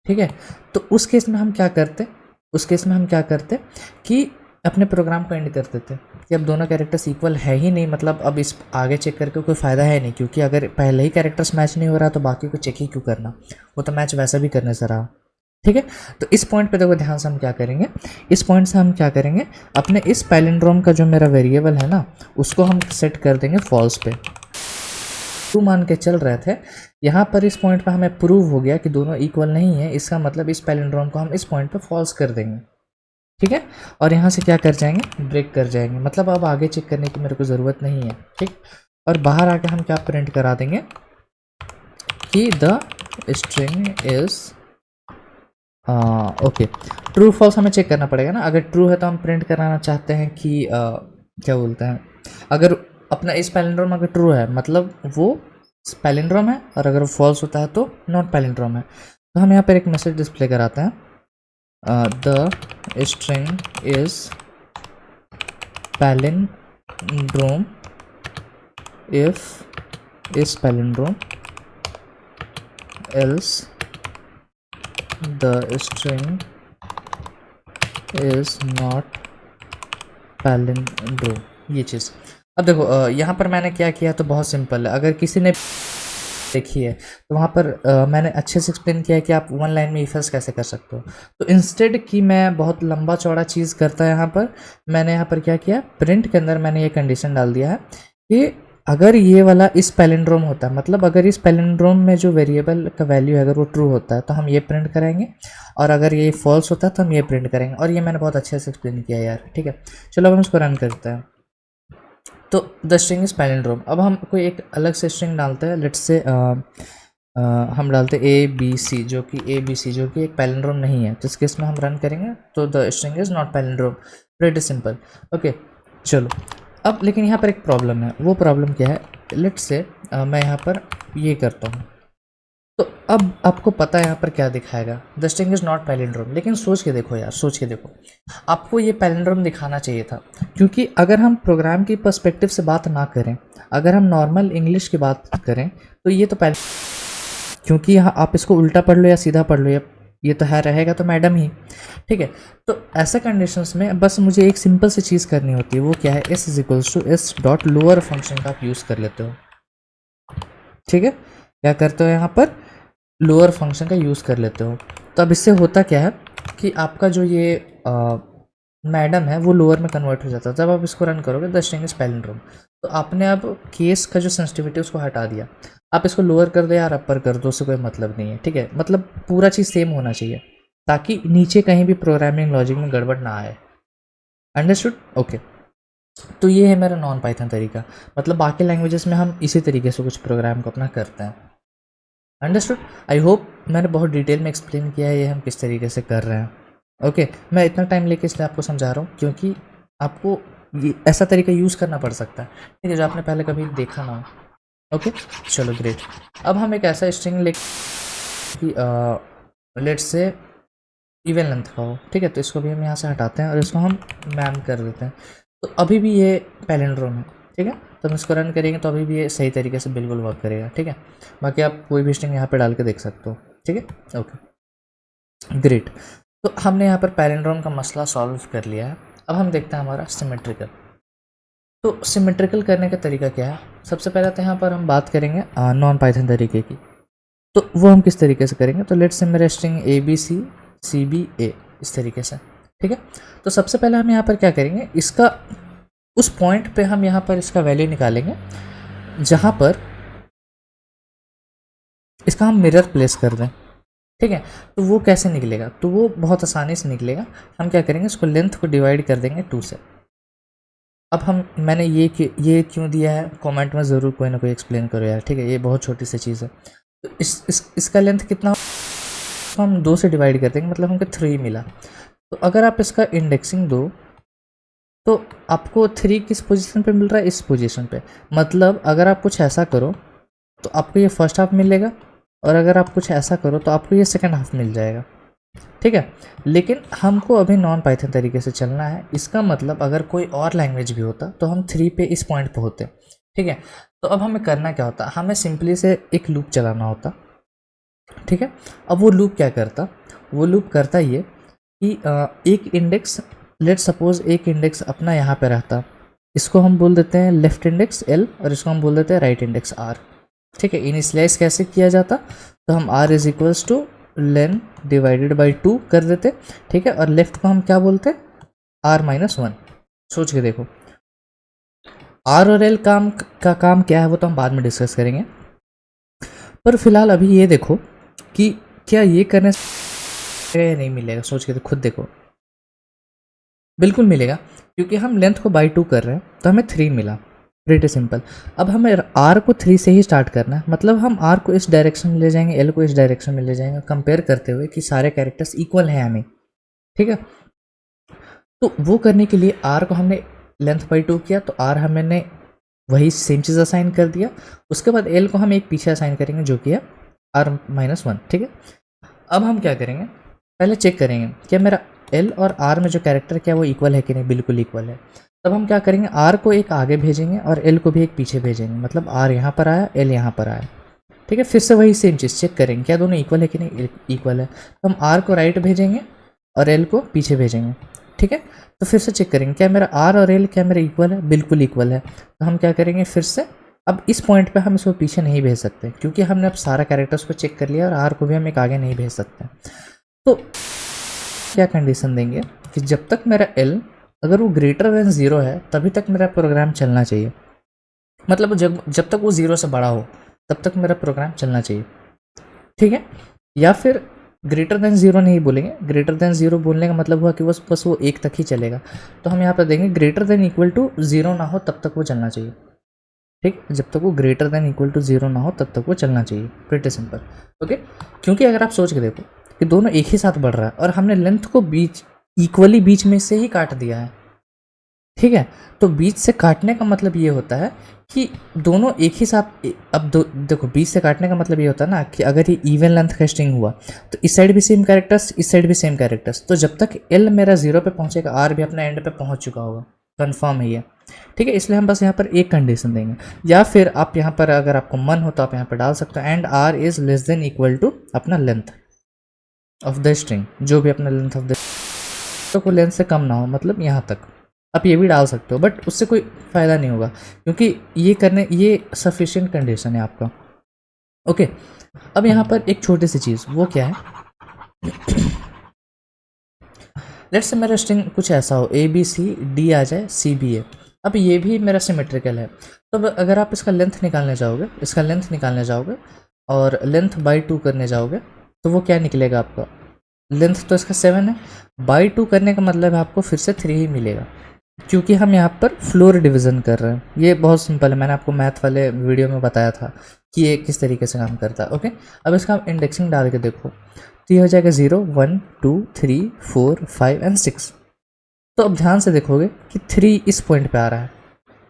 S1: ठीक है। तो उस केस में हम क्या करते, उस केस में हम क्या करते कि अपने प्रोग्राम को एंड कर देते कि अब दोनों कैरेक्टर्स इक्वल है ही नहीं, मतलब अब इस आगे चेक करके कोई फ़ायदा है नहीं, क्योंकि अगर पहले ही कैरेक्टर्स मैच नहीं हो रहा तो बाकी को चेक ही क्यों करना, वो तो मैच वैसा भी करने से रहा, ठीक है। तो इस पॉइंट पे देखो ध्यान से हम क्या करेंगे, इस पॉइंट से हम क्या करेंगे, अपने इस पैलिंड्रोम का जो मेरा वेरिएबल है ना, उसको हम सेट कर देंगे फॉल्स पे। ट्रू मान के चल रहे थे, यहाँ पर इस पॉइंट पे हमें प्रूव हो गया कि दोनों इक्वल नहीं है, इसका मतलब इस पैलिंड्रोम को हम इस पॉइंट पे फॉल्स कर देंगे, ठीक है। और यहाँ से क्या कर जाएंगे, ब्रेक कर जाएंगे, मतलब अब आगे चेक करने की मेरे को ज़रूरत नहीं है, ठीक। और बाहर आके हम क्या प्रिंट करा देंगे कि the string is okay. True false हमें चेक करना पड़ेगा ना, अगर ट्रू है तो हम प्रिंट कराना चाहते हैं कि क्या बोलते हैं, अगर अपना इस पैलिंड्रोम अगर ट्रू है मतलब वो पैलिंड्रोम है, और अगर वो फॉल्स होता है तो नॉट पैलिंड्रोम है। तो हम यहाँ पर एक मैसेज डिस्प्ले कराते हैं, the string is palindrome if is palindrome else the string is not palindrome, ये चीज़। अब देखो यहाँ पर मैंने क्या किया तो बहुत सिंपल है, अगर किसी ने देखी है तो वहाँ पर मैंने अच्छे से एक्सप्लेन किया है कि आप वन लाइन में इफ एल्स कैसे कर सकते हो। तो इंस्टेड कि मैं बहुत लंबा चौड़ा चीज़ करता है यहाँ पर, मैंने यहाँ पर क्या किया, प्रिंट के अंदर मैंने ये कंडीशन डाल दिया है कि अगर ये वाला इस पैलिंड्रोम होता है, मतलब अगर इस पैलिंड्रोम में जो वेरिएबल का वैल्यू है अगर वो ट्रू होता है तो हम ये प्रिंट करेंगे, और अगर ये फॉल्स होता है तो हम ये प्रिंट करेंगे। और ये मैंने बहुत अच्छे से एक्सप्लेन किया यार, ठीक है। चलो अब हम इसको रन करते हैं। तो द स्ट्रिंग इज पैलिंड्रोम। अब हम कोई एक अलग से स्ट्रिंग डालते हैं, लेट्स से हम डालते हैं ABC, जो कि ABC जो कि एक पैलिंड्रोम नहीं है, तो इस केस में हम रन करेंगे तो the string is not palindrome. Pretty simple, okay. चलो अब लेकिन यहाँ पर एक प्रॉब्लम है, वो प्रॉब्लम क्या है, लेट्स से मैं यहाँ पर ये करता हूँ, तो अब आपको पता है यहाँ पर क्या दिखाएगा, the string is not palindrome. लेकिन सोच के देखो यार, सोच के देखो, आपको ये पैलिंड्रोम दिखाना चाहिए था, क्योंकि अगर हम प्रोग्राम की पर्सपेक्टिव से बात ना करें, अगर हम नॉर्मल इंग्लिश की बात करें तो ये तो क्योंकि यहाँ आप इसको उल्टा पढ़ लो या सीधा पढ़ लो, ये तो है रहेगा तो मैडम ही, ठीक है। तो ऐसे कंडीशंस में बस मुझे एक सिंपल सी चीज़ करनी होती है, वो क्या है, s is equals to S dot lower function का आप यूज़ कर लेते हो, ठीक है। क्या करते हो यहाँ पर, लोअर फंक्शन का यूज़ कर लेते हो। तो अब इससे होता क्या है कि आपका जो ये मैडम है वो लोअर में कन्वर्ट हो जाता है। जब आप इसको रन करोगे द स्ट्रिंग इज पैलिंड्रोम, तो आपने अब केस का जो सेंसिटिविटी है उसको हटा दिया। आप इसको लोअर कर दो या अपर कर दो, उससे कोई मतलब नहीं है, ठीक है। मतलब पूरा चीज़ सेम होना चाहिए ताकि नीचे कहीं भी प्रोग्रामिंग लॉजिक में गड़बड़ ना आए। अंडरस्टूड? ओके। तो ये है मेरा नॉन पाइथन तरीका। मतलब बाकी लैंग्वेजेस में हम इसी तरीके से कुछ प्रोग्राम को अपना करते हैं। अंडरस्टूड? आई होप मैंने बहुत डिटेल में एक्सप्लेन किया है ये हम किस तरीके से कर रहे हैं। ओके मैं इतना टाइम लेके इसलिए आपको समझा रहा हूँ क्योंकि आपको ये ऐसा तरीका यूज़ करना पड़ सकता है, ठीक है, जो आपने पहले कभी देखा ना हो। ओके चलो ग्रेट। अब हम एक ऐसा स्ट्रिंग ले कि लेट्स से इवन लेंथ का हो, ठीक है। तो इसको भी हम यहाँ से हटाते हैं और इसको हम मैम कर देते हैं। तो अभी भी ये पैलिंड्रोम है, ठीक है। तो हम इसको रन करेंगे तो अभी भी ये सही तरीके से बिल्कुल वर्क करेगा, ठीक है। बाकी आप कोई भी स्ट्रिंग यहाँ पे डाल के देख सकते हो, ठीक है। Okay great. तो हमने यहाँ पर पैलिंड्रोम का मसला सॉल्व कर लिया है। अब हम देखते हैं हमारा सिमेट्रिकल। तो सिमेट्रिकल करने का तरीका क्या है? सबसे पहले तो यहाँ पर हम बात करेंगे नॉन पाइथन तरीके की। तो वो हम किस तरीके से करेंगे? तो लेट्स से मेरा स्ट्रिंग ABC इस तरीके से, ठीक है। तो सबसे पहले हम यहाँ पर क्या करेंगे, इसका उस पॉइंट पे हम यहाँ पर इसका वैल्यू निकालेंगे जहाँ पर इसका हम मिरर प्लेस कर दें, ठीक है। तो वो कैसे निकलेगा? तो वो बहुत आसानी से निकलेगा। हम क्या करेंगे, इसको लेंथ को डिवाइड कर देंगे 2 से। अब मैंने ये क्यों दिया है कमेंट में ज़रूर कोई ना कोई एक्सप्लेन करो यार, ठीक है। ये बहुत छोटी सी चीज़ है। तो इसका लेंथ कितना तो हम 2 से डिवाइड कर देंगे, मतलब हमको 3 मिला। तो अगर आप इसका इंडेक्सिंग दो तो आपको 3 किस पोजीशन पे मिल रहा है? इस पोजीशन पे। मतलब अगर आप कुछ ऐसा करो तो आपको ये फर्स्ट हाफ मिलेगा और अगर आप कुछ ऐसा करो तो आपको ये सेकंड हाफ मिल जाएगा, ठीक है। लेकिन हमको अभी नॉन पाइथन तरीके से चलना है। इसका मतलब अगर कोई और लैंग्वेज भी होता तो हम 3 पे इस पॉइंट पे होते, ठीक है। तो अब हमें करना क्या होता, हमें सिंपली से एक लूप चलाना होता, ठीक है। अब वो लूप क्या करता? वो लूप करता ये कि एक इंडेक्स, लेट सपोज एक इंडेक्स अपना यहाँ पे रहता, इसको हम बोल देते हैं लेफ्ट इंडेक्स L और इसको हम बोल देते हैं राइट इंडेक्स R, ठीक है। इनिशियलाइज कैसे किया जाता? तो हम R is equals two lane divided by 2 कर देते, ठीक है। और लेफ्ट को हम क्या बोलते? R-1। सोच के देखो, R और L का काम क्या है वो तो हम बाद में डिस्कस करेंगे, पर फिलहाल अभी ये देखो कि क्या ये करने से नहीं मिलेगा। सोच के तो खुद देखो, बिल्कुल मिलेगा, क्योंकि हम लेंथ को बाई 2 कर रहे हैं तो हमें 3 मिला। Pretty simple. अब हमें R को 3 से ही स्टार्ट करना है, मतलब हम R को इस डायरेक्शन में ले जाएंगे, L को इस डायरेक्शन में ले जाएंगे, कंपेयर करते हुए कि सारे कैरेक्टर्स इक्वल हैं या नहीं, ठीक है। तो वो करने के लिए R को हमने लेंथ बाई 2 किया तो R हमने वही सेम चीज़ असाइन कर दिया। उसके बाद L को हम एक पीछे असाइन करेंगे जो कि है R-1, ठीक है। अब हम क्या करेंगे, पहले चेक करेंगे क्या मेरा L और R में जो कैरेक्टर क्या वो इक्वल है कि नहीं। बिल्कुल इक्वल है। तब हम क्या करेंगे, R को एक आगे भेजेंगे और L को भी एक पीछे भेजेंगे, मतलब R यहाँ पर आया, L यहाँ पर आया, ठीक है। फिर से वही सेम चीज़ चेक करेंगे क्या दोनों इक्वल है कि नहीं। इक्वल है तो हम R को राइट भेजेंगे और L को पीछे भेजेंगे, ठीक है। तो फिर से चेक करेंगे क्या मेरा R और L क्या मेरा इक्वल है। बिल्कुल इक्वल है। तो हम क्या करेंगे फिर से, अब इस पॉइंट पे हम इसको पीछे नहीं भेज सकते क्योंकि हमने अब सारा कैरेक्टर्स को चेक कर लिया और R को भी हम एक आगे नहीं भेज सकते। तो क्या कंडीशन देंगे कि जब तक मेरा L अगर वो ग्रेटर देन 0 है तभी तक मेरा प्रोग्राम चलना चाहिए, मतलब जब तक वो 0 से बड़ा हो तब तक मेरा प्रोग्राम चलना चाहिए, ठीक है। या फिर ग्रेटर देन 0 नहीं बोलेंगे, ग्रेटर देन 0 बोलने का मतलब हुआ कि बस वो 1 तक ही चलेगा। तो हम यहाँ पर देंगे ग्रेटर देन इक्वल टू 0 ना हो तब तक वो चलना चाहिए, ठीक। जब तक वो ग्रेटर देन इक्वल टू 0 ना हो तब तक वो चलना चाहिए। Pretty simple, okay. क्योंकि अगर आप सोच के देखो कि दोनों एक ही साथ बढ़ रहा है और हमने लेंथ को इक्वली बीच में से ही काट दिया है, ठीक है। तो बीच से काटने का मतलब ये होता है कि दोनों एक ही साथ, अब देखो बीच से काटने का मतलब ये होता है ना कि अगर ये इवन लेंथ का स्ट्रिंग हुआ तो इस साइड भी सेम कैरेक्टर्स, इस साइड भी सेम कैरेक्टर्स, तो जब तक L मेरा 0 पे पहुंचेगा R भी अपना एंड पे पहुंच चुका होगा, कन्फर्म है ये, ठीक है। इसलिए हम बस यहाँ पर एक कंडीशन देंगे, या फिर आप यहाँ पर अगर आपको मन हो तो आप यहाँ पर डाल सकते हो and R is less than equal to अपना लेंथ ऑफ द स्ट्रिंग, जो भी अपना लेंथ ऑफ द तो कोई लेंथ से कम ना हो, मतलब यहाँ तक आप ये भी डाल सकते हो, बट उससे कोई फ़ायदा नहीं होगा क्योंकि ये सफिशिएंट कंडीशन है आपका, ओके। अब यहाँ पर एक छोटी सी चीज़ वो क्या है लेट्स से मेरा स्ट्रिंग कुछ ऐसा हो ABCD आ जाए CBA। अब ये भी मेरा सिमेट्रिकल है, तो अब अगर आप इसका लेंथ निकालने जाओगे, और लेंथ बाई 2 करने जाओगे तो वो क्या निकलेगा आपका, लेंथ तो इसका 7 है, बाई 2 करने का मतलब है आपको फिर से 3 ही मिलेगा, क्योंकि हम यहाँ पर फ्लोर डिवीज़न कर रहे हैं। ये बहुत सिंपल है, मैंने आपको मैथ वाले वीडियो में बताया था कि ये किस तरीके से काम करता है। ओके, अब इसका आप इंडेक्सिंग डाल के देखो तो ये हो जाएगा 0 1 2 3 4 5 एंड 6। तो अब ध्यान से देखोगे कि 3 इस पॉइंट पे आ रहा है,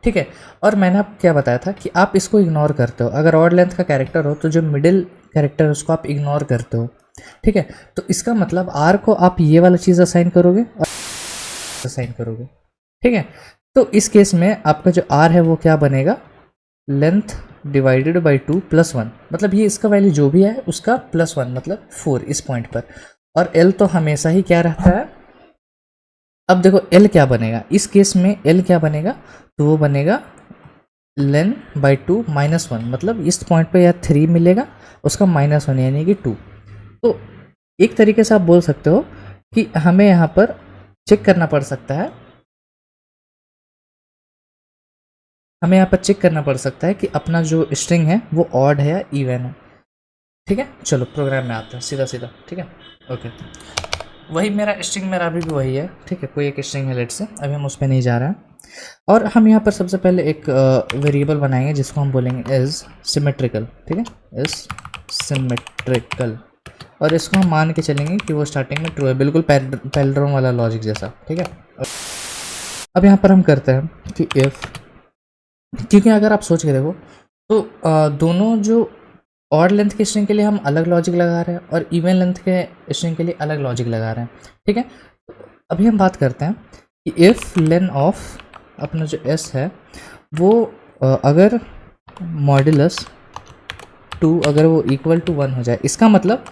S1: ठीक है। और मैंने आपको क्या बताया था कि आप इसको इग्नोर करते हो, अगर ऑड लेंथ का कैरेक्टर हो तो जो मिडिल कैरेक्टर है उसको आप इग्नोर करते हो, ठीक है। तो इसका मतलब R को आप ये वाला चीज़ असाइन करोगे और असाइन करोगे, ठीक है। तो इस केस में आपका जो R है वो क्या बनेगा, लेंथ डिवाइडेड बाई 2 प्लस 1, मतलब ये इसका वैल्यू जो भी है उसका प्लस 1 मतलब 4 इस पॉइंट पर। और L तो हमेशा ही क्या रहता है। अब देखो L क्या बनेगा इस केस में, L क्या बनेगा, तो वो बनेगा लेन बाई 2 माइनस 1, मतलब इस पॉइंट पे या 3 मिलेगा, उसका माइनस 1 यानी कि 2। तो एक तरीके से आप बोल सकते हो कि हमें यहाँ पर चेक करना पड़ सकता है, कि अपना जो स्ट्रिंग है वो ऑड है या इवन है, ठीक है। चलो प्रोग्राम में आते हैं सीधा सीधा, ठीक है। ओके, वही मेरा स्ट्रिंग मेरा अभी भी वही है, ठीक है, कोई एक स्ट्रिंग है लेट से, अभी हम उस पर नहीं जा रहे हैं। और हम यहाँ पर सबसे पहले एक वेरिएबल बनाएंगे जिसको हम बोलेंगे इज सिमेट्रिकल, ठीक है, इज सिमेट्रिकल। और इसको हम मान के चलेंगे कि वो स्टार्टिंग में ट्रू है, बिल्कुल पैरेललोग्राम वाला लॉजिक जैसा, ठीक है। अब यहाँ पर हम करते हैं कि इफ़, क्योंकि अगर आप सोच के देखो तो दोनों जो ऑड लेंथ के स्ट्रिंग के लिए हम अलग लॉजिक लगा रहे हैं और इवन लेंथ के स्ट्रिंग के लिए अलग लॉजिक लगा रहे हैं, ठीक है। अभी हम बात करते हैं कि इफ़ लेन ऑफ अपना जो s है वो अगर मॉड्यूलस 2 अगर वो इक्वल टू 1 हो जाए, इसका मतलब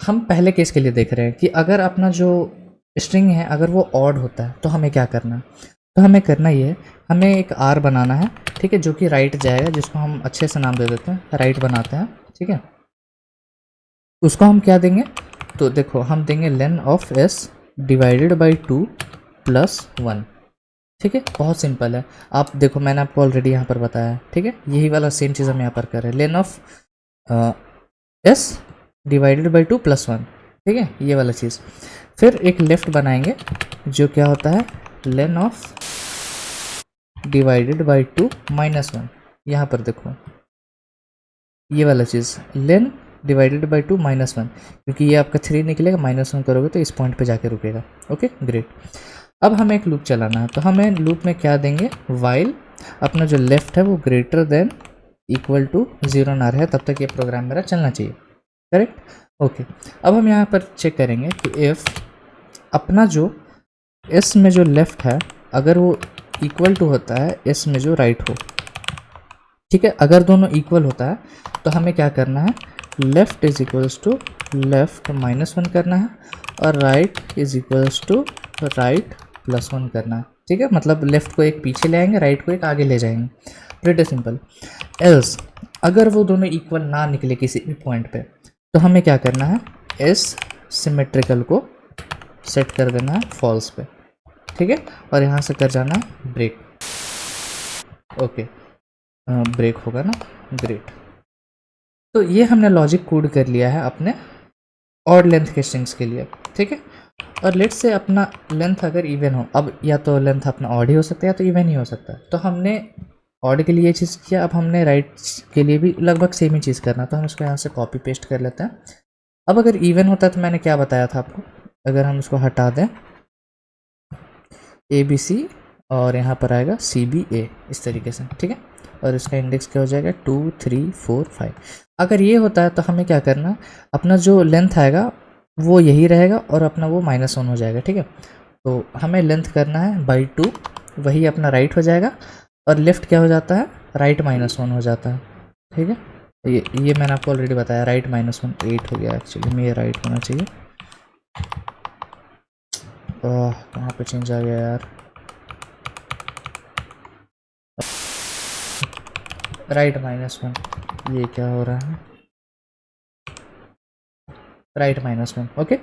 S1: हम पहले केस के लिए देख रहे हैं कि अगर अपना जो स्ट्रिंग है अगर वो ऑड होता है तो हमें क्या करना है। तो हमें करना ये है, हमें एक R बनाना है, ठीक है, जो कि राइट जाएगा, जिसको हम अच्छे से नाम दे देते हैं, राइट बनाते हैं, ठीक है। उसको हम क्या देंगे, तो देखो हम देंगे len of s divided by 2 plus 1, ठीक है। बहुत सिंपल है, आप देखो मैंने आपको ऑलरेडी यहाँ पर बताया है, ठीक है। यही वाला सेम चीज़ हम यहाँ पर कर रहे हैं, len of s divided by 2 plus 1, ठीक है, ये वाला चीज़। फिर एक लेफ्ट बनाएंगे जो क्या होता है, lane of divided by 2 minus 1, यहाँ पर देखो ये वाला चीज़, लेन डिवाइडेड बाई 2 माइनस 1, क्योंकि ये आपका 3 निकलेगा, माइनस 1 करोगे तो इस पॉइंट पे जाके रुकेगा। Okay great. अब हमें एक लूप चलाना है, तो हमें लूप में क्या देंगे, वाइल अपना जो लेफ्ट है वो ग्रेटर देन इक्वल टू 0 ना रहे तब तक ये प्रोग्राम मेरा चलना चाहिए, करेक्ट। ओके, अब हम यहाँ पर चेक करेंगे कि इफ़ अपना जो s में जो लेफ्ट है अगर वो इक्वल टू होता है s में जो राइट हो, ठीक है। अगर दोनों इक्वल होता है तो हमें क्या करना है, left is equals to left minus 1 करना है और right is equals to right plus 1 करना है, ठीक है। मतलब लेफ्ट को एक पीछे ले आएंगे, राइट को एक आगे ले जाएंगे, प्रीटी सिंपल। एल्स अगर वो दोनों इक्वल ना निकले किसी भी पॉइंट पे तो हमें क्या करना है, एस सिमेट्रिकल को सेट कर देना है फॉल्स पे, ठीक है। और यहाँ से कर जाना है ब्रेक, ओके ब्रेक होगा ना, ग्रेट। तो ये हमने लॉजिक कोड कर लिया है अपने ऑड लेंथ के स्ट्रिंग्स के लिए, ठीक है। और लेट से अपना लेंथ अगर इवन हो, अब या तो लेंथ अपना ऑड ही हो सकता है या तो इवन ही हो सकता है, तो हमने ऑड के लिए ये चीज़ किया, अब हमने राइट के लिए भी लगभग सेम ही चीज़ करना, तो हम इसको यहाँ से कॉपी पेस्ट कर लेते हैं। अब अगर इवन होता है तो मैंने क्या बताया था आपको, अगर हम इसको हटा दें ABC और यहाँ पर आएगा CBA इस तरीके से, ठीक है। और इसका इंडेक्स क्या हो जाएगा 2 3 4 5। अगर ये होता है तो हमें क्या करना, अपना जो लेंथ आएगा वो यही रहेगा और अपना वो -1 हो जाएगा, ठीक है। तो हमें लेंथ करना है बाई 2, वही अपना राइट हो जाएगा और लेफ्ट क्या हो जाता है, राइट -1 हो जाता है, ठीक है। ये मैंने आपको ऑलरेडी बताया, राइट -1 8 हो गया, एक्चुअली में ये राइट होना चाहिए। कहाँ पे चेंज आ गया यार, राइट -1, ये क्या हो रहा है, राइट माइनस में। ओके,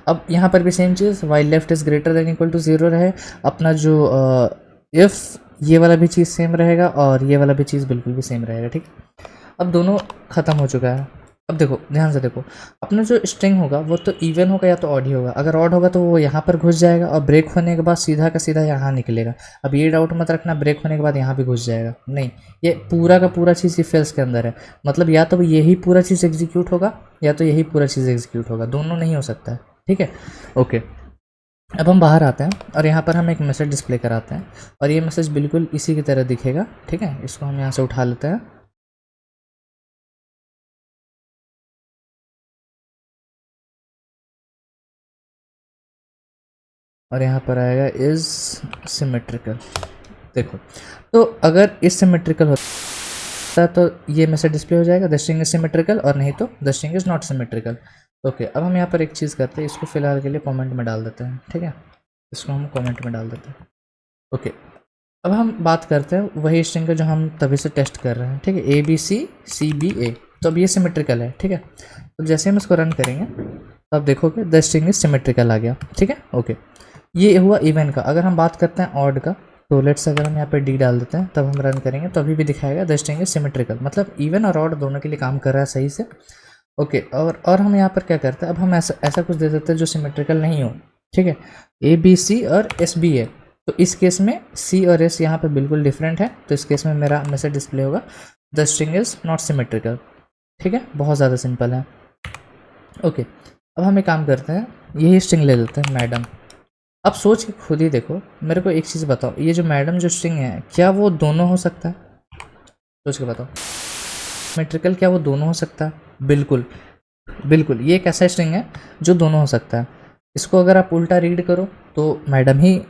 S1: अब यहाँ पर भी सेम चीज़, while left is greater than equal to 0 रहे, अपना जो इफ़ ये वाला भी चीज़ सेम रहेगा और ये वाला भी चीज़ बिल्कुल भी सेम रहेगा। ठीक, अब दोनों ख़त्म हो चुका है। अब देखो ध्यान से देखो, अपना जो स्ट्रिंग होगा वो तो इवन होगा या तो ऑड ही होगा। अगर ऑड होगा तो वो यहाँ पर घुस जाएगा और ब्रेक होने के बाद सीधा का सीधा यहाँ निकलेगा। अब ये डाउट मत रखना ब्रेक होने के बाद यहाँ भी घुस जाएगा, नहीं, ये पूरा का पूरा चीज़ इफ एल्स के अंदर है। मतलब या तो यही पूरा चीज़ एग्जीक्यूट होगा या तो यही पूरा चीज़ एग्जीक्यूट होगा, दोनों नहीं हो सकता है। ठीक है, ओके। अब हम बाहर आते हैं और यहाँ पर हम एक मैसेज डिस्प्ले कराते हैं और ये मैसेज बिल्कुल इसी की तरह दिखेगा। ठीक है, इसको हम यहाँ से उठा लेते हैं और यहाँ पर आएगा इज़ सिमेट्रिकल। देखो, तो अगर इज सिमेट्रिकल होता तो ये मैसेज डिस्प्ले हो जाएगा द स्ट्रिंग इज सिमेट्रिकल, और नहीं तो the string is not symmetrical. Okay, अब हम यहाँ पर एक चीज़ करते हैं, इसको फिलहाल के लिए कमेंट में डाल देते हैं। ठीक है, इसको हम कमेंट में डाल देते हैं। ओके, अब हम बात करते हैं वही स्ट्रिंग का जो हम तभी से टेस्ट कर रहे हैं। ठीक है, ABCCBA, तो अब ये सिमेट्रिकल है। ठीक है, तो जैसे हम इसको रन करेंगे तो आप देखोगे द स्ट्रिंग इज सिमेट्रिकल आ गया। ठीक है, ओके, ये हुआ इवन का। अगर हम बात करते हैं ऑड का, तो लेट्स अगर हम यहाँ पे डी डाल देते हैं तब हम रन करेंगे तो अभी भी दिखाएगा द स्ट्रिंग इज सिमेट्रिकल, मतलब इवन और ऑड दोनों के लिए काम कर रहा है सही से। ओके, और हम यहाँ पर क्या करते हैं, अब हम ऐसा कुछ दे देते हैं जो सिमेट्रिकल नहीं हो। ठीक है, ABC और SBA, तो इस केस में C और S यहाँ पे बिल्कुल डिफरेंट है, तो इस केस में मेरा मैसेज डिस्प्ले होगा the string is not symmetrical. ठीक है, बहुत ज़्यादा सिंपल है। ओके, अब हम एक काम करते हैं, यही स्ट्रिंग ले लेते हैं मैडम। अब सोच के खुद ही देखो, मेरे को एक चीज़ बताओ, ये जो मैडम जो स्ट्रिंग है क्या वो दोनों हो सकता है? सोच के बताओ, सिमेट्रिकल क्या वो दोनों हो सकता है? बिल्कुल बिल्कुल, ये एक ऐसा स्ट्रिंग है जो दोनों हो सकता है। इसको अगर आप उल्टा रीड करो तो मैडम ही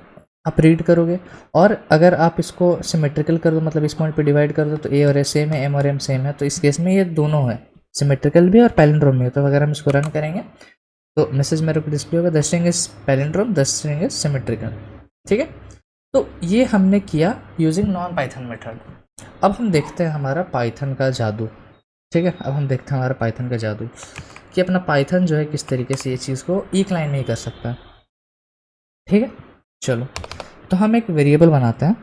S1: आप रीड करोगे, और अगर आप इसको सिमेट्रिकल कर दो, मतलब इस पॉइंट पे डिवाइड कर दो, तो A और A सेम है, M और M सेम है, तो इस केस में ये दोनों है, सिमेट्रिकल भी और पैलिंड्रोम भी है। तो अगर हम इसको रन करेंगे तो मैसेज मेरे को डिस्प्ले होगा the string is palindrome, the string is symmetrical. ठीक है, तो ये हमने किया यूजिंग नॉन पाइथन मेथड। अब हम देखते हैं हमारा पाइथन का जादू। ठीक है, अब हम देखते हैं हमारा पाइथन का जादू कि अपना पाइथन जो है किस तरीके से ये चीज़ को एक लाइन में ही कर सकता है। ठीक है, चलो, तो हम एक वेरिएबल बनाते हैं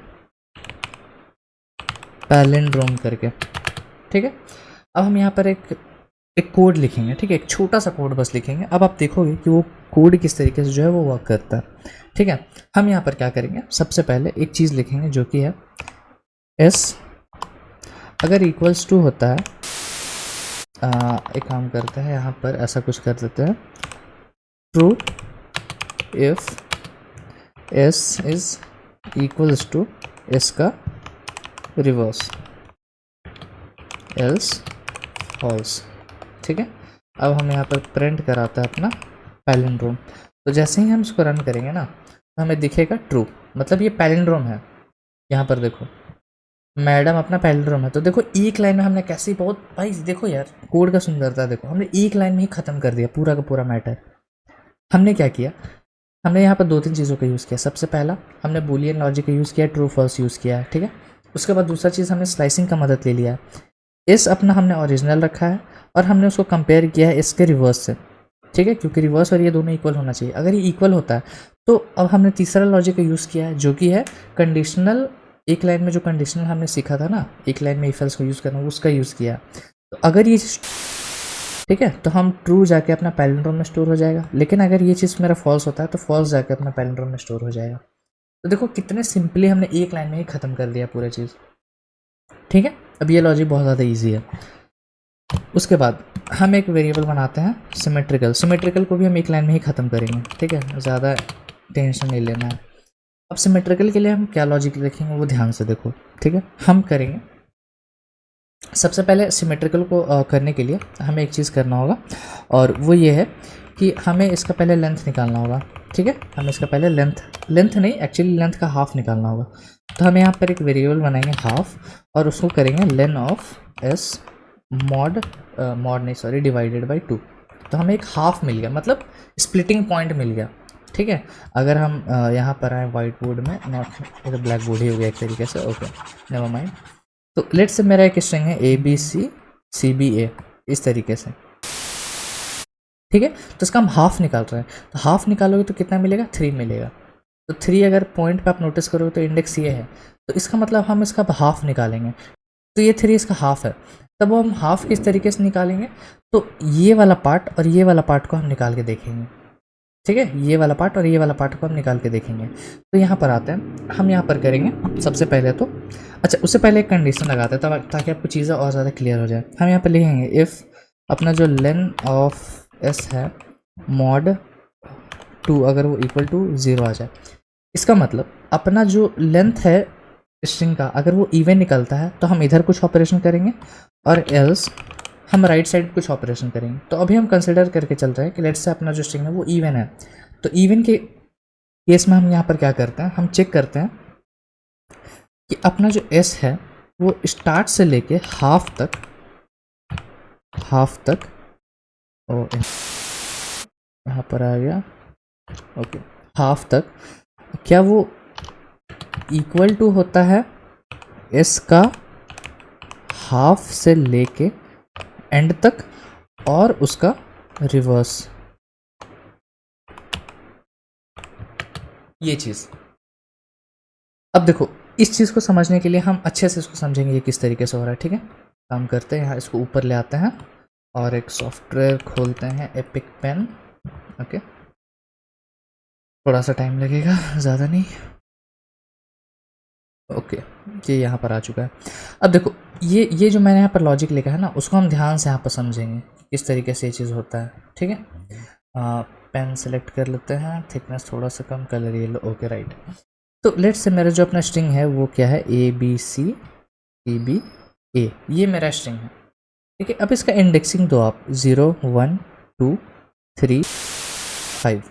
S1: पैलिंड्रोम करके। ठीक है, अब हम यहाँ पर एक कोड लिखेंगे। ठीक है, एक छोटा सा कोड बस लिखेंगे। अब आप देखोगे कि वो कोड किस तरीके से जो है वो वर्क करता है। ठीक है, हम यहाँ पर क्या करेंगे, सबसे पहले एक चीज़ लिखेंगे जो कि है S अगर इक्वल्स टू होता है, एक काम करते हैं यहाँ पर ऐसा कुछ कर देते हैं, true if S is equals to S का रिवर्स, एल्स फॉल्स। ठीक है, अब हम यहाँ पर प्रिंट कराता है अपना पैलिंड्रोम। तो जैसे ही हम इसको रन करेंगे ना तो हमें दिखेगा ट्रू, मतलब ये पैलिंड्रोम है। यहाँ पर देखो मैडम अपना पैलिंड्रोम है, तो देखो एक लाइन में हमने कैसी, बहुत भाई देखो यार कोड का सुंदरता देखो, हमने एक लाइन में ही ख़त्म कर दिया पूरा का पूरा मैटर। हमने क्या किया, हमने यहाँ पर दो तीन चीज़ों का यूज़ किया। सबसे पहला हमने बूलियन लॉजिक का यूज़ किया, ट्रू फॉल्स यूज़ किया है। ठीक है, उसके बाद दूसरा चीज़ हमने स्लाइसिंग का मदद ले लिया है। इस अपना हमने ओरिजिनल रखा है और हमने उसको कंपेयर किया है इसके रिवर्स से। ठीक है, क्योंकि रिवर्स और ये दोनों इक्वल होना चाहिए। अगर ये इक्वल होता है तो अब हमने तीसरा लॉजिक का यूज़ किया है जो कि है कंडीशनल। एक लाइन में जो कंडीशनल हमने सीखा था ना, एक लाइन में इफ एल्स को यूज़ करना, उसका यूज़ किया। तो अगर ये ठीक है तो हम ट्रू जाके अपना पैलिंड्रोम में स्टोर हो जाएगा, लेकिन अगर ये चीज़ मेरा फॉल्स होता है तो फॉल्स जाके अपना पैलिंड्रोम में स्टोर हो जाएगा। तो देखो कितने सिंपली हमने एक लाइन में ही ख़त्म कर दिया पूरा चीज़। ठीक है, अब ये लॉजिक बहुत ज़्यादा ईजी है। उसके बाद हम एक वेरिएबल बनाते हैं सिमेट्रिकल। सिमेट्रिकल को भी हम एक लाइन में ही ख़त्म करेंगे। ठीक है, ज़्यादा टेंशन नहीं लेना है। अब सिमेट्रिकल के लिए हम क्या लॉजिक लिखेंगे वो ध्यान से देखो। ठीक है, हम करेंगे सबसे पहले सिमेट्रिकल को करने के लिए हमें एक चीज़ करना होगा, और वो ये है कि हमें इसका पहले लेंथ निकालना होगा। ठीक है, हमें इसका पहले लेंथ नहीं, एक्चुअली लेंथ का हाफ निकालना होगा। तो हमें यहाँ पर एक वेरिएबल बनाएंगे हाफ, और उसको करेंगे लेन ऑफ एस मॉड नहीं सॉरी डिवाइडेड बाई 2। तो हमें एक हाफ मिल गया, मतलब स्प्लिटिंग पॉइंट मिल गया। ठीक है, अगर हम यहाँ पर आए वाइट बोर्ड में, नॉट ये तो ब्लैक बोर्ड ही हो गया एक तरीके से। Okay, never mind. तो लेट्स से मेरा एक स्ट्रिंग है ABCCBA इस तरीके से। ठीक है। तो इसका हम हाफ निकाल रहे हैं, तो हाफ निकालोगे तो कितना मिलेगा, 3 मिलेगा। तो 3 अगर पॉइंट पे आप नोटिस करोगे तो इंडेक्स ये है, तो इसका मतलब हम इसका हाफ निकालेंगे। तो ये 3 इसका हाफ है, तब वो हम हाफ किस तरीके से निकालेंगे, तो ये वाला पार्ट और ये वाला पार्ट को हम निकाल के देखेंगे। ठीक है, ये वाला पार्ट और ये वाला पार्ट को हम निकाल के देखेंगे। तो यहाँ पर आते हैं, हम यहाँ पर करेंगे सबसे पहले तो, अच्छा उससे पहले एक कंडीशन लगाते हैं तब ताकि आपको चीज़ें और ज़्यादा क्लियर हो जाए। हम यहाँ पर लिखेंगे इफ़ अपना जो लेन ऑफ एस है मॉड 2 अगर वो इक्वल टू 0 आ जाए, इसका मतलब अपना जो लेंथ है स्ट्रिंग का अगर वो इवन निकलता है तो हम इधर कुछ ऑपरेशन करेंगे और एल्स हम राइट साइड कुछ ऑपरेशन करेंगे। तो अभी हम कंसिडर करके चल रहे हैं कि लेट्स से अपना जो स्ट्रिंग है वो इवन है, तो इवन के केस में हम यहाँ पर क्या करते हैं, हम चेक करते हैं कि अपना जो एस है वो स्टार्ट से लेके हाफ तक और यहाँ पर आ गया, ओके, हाफ तक क्या वो इक्वल टू होता है एस का हाफ से लेके एंड तक और उसका रिवर्स, ये चीज़। अब देखो इस चीज़ को समझने के लिए हम अच्छे से इसको समझेंगे ये किस तरीके से हो रहा है। ठीक है, काम करते हैं, यहाँ इसको ऊपर ले आते हैं और एक सॉफ्टवेयर खोलते हैं एपिक पेन। ओके, थोड़ा सा टाइम लगेगा, ज़्यादा नहीं। ओके, ये यहाँ पर आ चुका है। अब देखो ये जो मैंने यहाँ पर लॉजिक लिखा है ना, उसको हम ध्यान से यहाँ पर समझेंगे किस तरीके से ये चीज़ होता है। ठीक है, पेन सेलेक्ट कर लेते हैं, थिकनेस थोड़ा सा कम, कलर येलो, ओके राइट। तो लेट्स से मेरा जो अपना स्ट्रिंग है वो क्या है, ABCDBA, ये मेरा स्ट्रिंग है। ठीक है, अब इसका इंडेक्सिंग दो आप 0 1 2 3 5।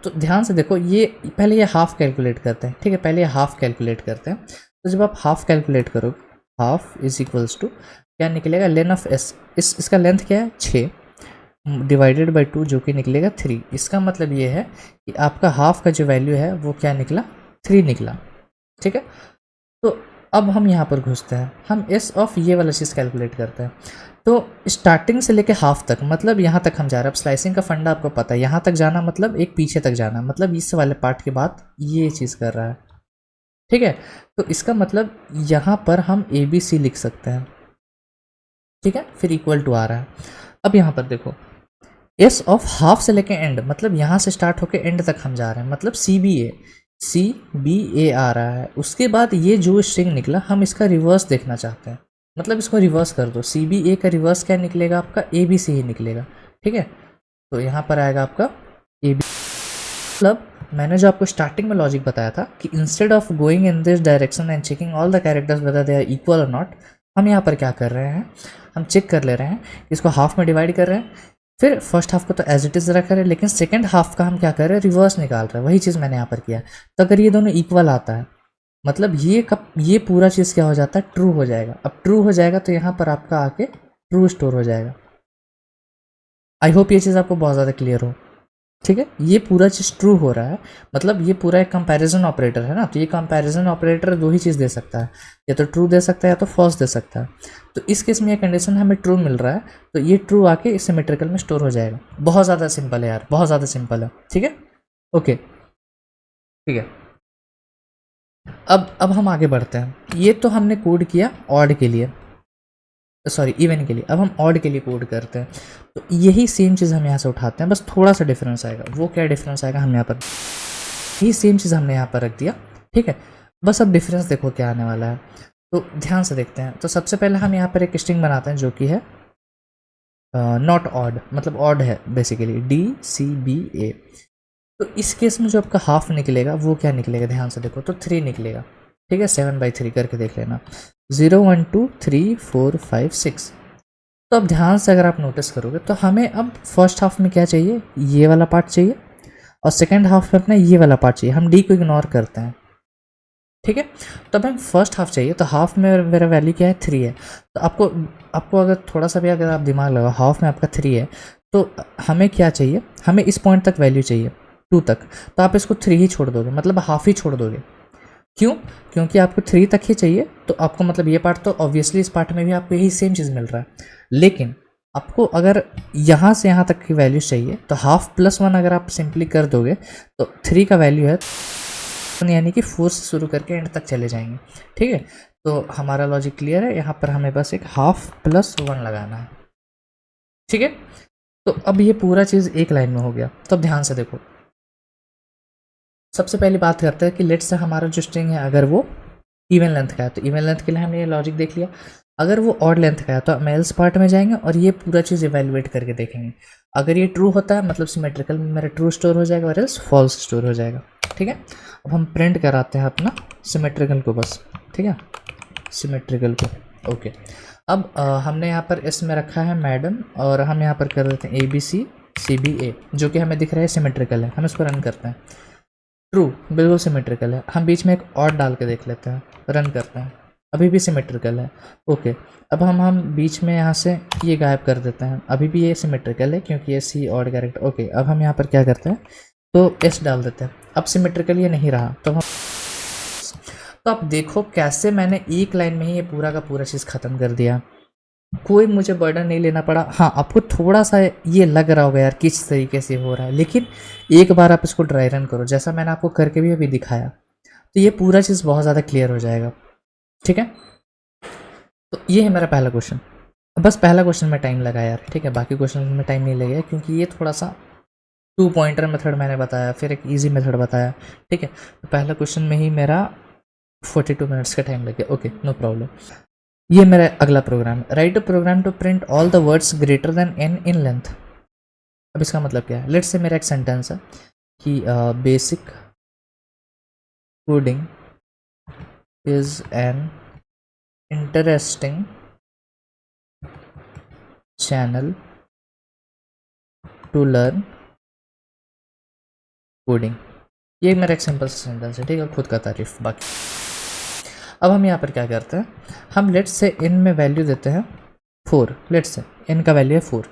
S1: तो ध्यान से देखो, ये पहले ये हाफ कैलकुलेट करते हैं। ठीक है, पहले ये हाफ कैलकुलेट करते हैं। तो जब आप हाफ कैलकुलेट करो, हाफ इज इक्वल्स टू क्या निकलेगा, लेन ऑफ एस, इसका लेंथ क्या है 6 डिवाइडेड बाई 2 जो कि निकलेगा 3। इसका मतलब ये है कि आपका हाफ का जो वैल्यू है वो क्या निकला, 3 निकला। ठीक है, तो अब हम यहाँ पर घुसते हैं, हम एस ऑफ ये वाला चीज़ कैलकुलेट करते हैं। तो स्टार्टिंग से लेके हाफ तक मतलब यहाँ तक हम जा रहे हैं। अब स्लाइसिंग का फंडा आपको पता है, यहाँ तक जाना मतलब एक पीछे तक जाना, मतलब इस वाले पार्ट के बाद ये चीज़ कर रहा है। ठीक है, तो इसका मतलब यहाँ पर हम ABC लिख सकते हैं। ठीक है, फिर इक्वल टू आ रहा है। अब यहाँ पर देखो एस ऑफ हाफ से लेके एंड, मतलब यहाँ से स्टार्ट होके एंड तक हम जा रहे हैं, मतलब CBA आ रहा है। उसके बाद ये जो स्ट्रिंग निकला हम इसका रिवर्स देखना चाहते हैं, मतलब इसको रिवर्स कर दो। CBA का रिवर्स क्या निकलेगा, आपका ABC ही निकलेगा। ठीक है, तो यहाँ पर आएगा आपका AB। मतलब मैंने जो आपको स्टार्टिंग में लॉजिक बताया था कि instead of going in this direction and checking all the characters whether they are equal और नॉट, हम यहाँ पर क्या कर रहे हैं, हम चेक कर ले रहे हैं, इसको हाफ में डिवाइड कर रहे हैं, फिर फर्स्ट हाफ को तो एज इट इज़ रखा है, लेकिन सेकंड हाफ का हम क्या कर रहे हैं, रिवर्स निकाल रहे हैं। वही चीज़ मैंने यहाँ पर किया। तो अगर ये दोनों इक्वल आता है मतलब ये पूरा चीज़ क्या हो जाता है, ट्रू हो जाएगा। अब ट्रू हो जाएगा तो यहाँ पर आपका आके ट्रू स्टोर हो जाएगा। आई होप ये चीज़ आपको बहुत ज़्यादा क्लियर हो। ठीक है, ये पूरा चीज़ ट्रू हो रहा है, मतलब ये पूरा एक कंपैरिजन ऑपरेटर है ना, तो ये कंपैरिजन ऑपरेटर दो ही चीज़ दे सकता है, या तो ट्रू दे सकता है या तो फॉल्स दे सकता है। तो इस केस में ये कंडीशन हमें ट्रू मिल रहा है, तो ये ट्रू आके सिमेट्रिकल में स्टोर हो जाएगा। बहुत ज़्यादा सिंपल है यार, बहुत ज़्यादा सिंपल है। ठीक है, ओके, ठीक है। अब हम आगे बढ़ते हैं। ये तो हमने कोड किया ऑड के लिए, सॉरी इवन के लिए। अब हम ऑड के लिए कोड करते हैं, तो यही सेम चीज़ हम यहाँ से उठाते हैं, बस थोड़ा सा डिफरेंस आएगा। वो क्या डिफरेंस आएगा, हम यहाँ पर यही सेम चीज़ हमने यहाँ पर रख दिया। ठीक है, बस अब डिफरेंस देखो क्या आने वाला है, तो ध्यान से देखते हैं। तो सबसे पहले हम यहाँ पर एक स्ट्रिंग बनाते हैं जो कि है नॉट ऑड, मतलब ऑड है बेसिकली, DCBA। तो इस केस में जो आपका हाफ निकलेगा वो क्या निकलेगा, ध्यान से देखो, तो 3 निकलेगा। ठीक है, 7/3 करके देख लेना, 0 1 2 3 4 5 6। तो अब ध्यान से अगर आप नोटिस करोगे तो हमें अब फर्स्ट हाफ में क्या चाहिए, ये वाला पार्ट चाहिए, और सेकेंड हाफ में अपना ये वाला पार्ट चाहिए। हम D को इग्नोर करते हैं। ठीक है, तो अब हमें फर्स्ट हाफ चाहिए, तो हाफ में मेरा वैल्यू क्या है, 3 है। तो आपको अगर थोड़ा सा भी अगर आप दिमाग लगाओ, हाफ में आपका 3 है, तो हमें क्या चाहिए, हमें इस पॉइंट तक वैल्यू चाहिए 2 तक, तो आप इसको 3 ही छोड़ दोगे, मतलब हाफ ही छोड़ दोगे। क्यों, क्योंकि आपको 3 तक ही चाहिए, तो आपको मतलब ये पार्ट तो ऑब्वियसली इस पार्ट में भी आपको यही सेम चीज़ मिल रहा है, लेकिन आपको अगर यहाँ से यहाँ तक की वैल्यू चाहिए तो ½ + 1 अगर आप सिंपली कर दोगे तो 3 का वैल्यू है, यानी कि 4 से शुरू करके एंड तक चले जाएंगे। ठीक है, तो हमारा लॉजिक क्लियर है। यहाँ पर हमें बस एक ½ + 1 लगाना है। ठीक है, तो अब ये पूरा चीज़ एक लाइन में हो गया। तो अब ध्यान से देखो, सबसे पहली बात करते हैं कि लेट्स से हमारा जो स्ट्रिंग है अगर वो इवन लेंथ का है तो इवन लेंथ के लिए हमने ये लॉजिक देख लिया। अगर वो ऑड लेंथ का है तो हम एल्स पार्ट में जाएंगे और ये पूरा चीज़ इवेलुएट करके देखेंगे। अगर ये ट्रू होता है मतलब सिमेट्रिकल में मेरा ट्रू स्टोर हो जाएगा और एल्स फॉल्स स्टोर हो जाएगा। ठीक है, अब हम प्रिंट कराते हैं अपना सिमेट्रिकल को बस। ठीक है, सिमेट्रिकल को। ओके, अब हमने यहाँ पर इसमें रखा है मैडम और हम यहाँ पर कर देते हैं ABCCBA जो कि हमें दिख रहा है सिमेट्रिकल है। हम इसको रन करते हैं, ट्रू बिल्कुल सिमेट्रिकल है। हम बीच में एक और डाल के देख लेते हैं, रन करते हैं, अभी भी सिमेट्रिकल है। ओके, अब हम बीच में यहाँ से ये गायब कर देते हैं, अभी भी ये सिमेट्रिकल है क्योंकि ये C ऑड कैरेक्टर। ओके, अब हम यहाँ पर क्या करते हैं तो S डाल देते हैं। अब सिमेट्रिकल ये नहीं रहा तो हम, तो आप देखो कैसे मैंने एक लाइन में ही ये पूरा का पूरा चीज़ ख़त्म कर दिया, कोई मुझे बर्डन नहीं लेना पड़ा। हाँ, आपको थोड़ा सा ये लग रहा होगा यार किस तरीके से हो रहा है, लेकिन एक बार आप इसको ड्राई रन करो जैसा मैंने आपको करके भी अभी दिखाया तो ये पूरा चीज़ बहुत ज़्यादा क्लियर हो जाएगा। ठीक है, तो ये है मेरा पहला क्वेश्चन। बस पहला क्वेश्चन में टाइम लगा यार। ठीक है, बाकी क्वेश्चन में टाइम नहीं लगेगा क्योंकि ये थोड़ा सा 2 पॉइंटर मेथड मैंने बताया, फिर एक ईजी मेथड बताया। ठीक है, तो पहला क्वेश्चन में ही मेरा 42 मिनट्स का टाइम लगे। Okay, no problem. ये मेरा अगला program, write a program to print all the words greater than n in length. अब इसका मतलब क्या है, लेट्स से मेरा एक सेंटेंस है कि basic coding is an interesting channel to learn coding. ये मेरा एक सिंपल सा सेंटेंस है। ठीक है, खुद का तारीफ। बाकी अब हम यहाँ पर क्या करते हैं, हम लेट्स से इन में वैल्यू देते हैं 4। लेट्स से इन का वैल्यू है 4,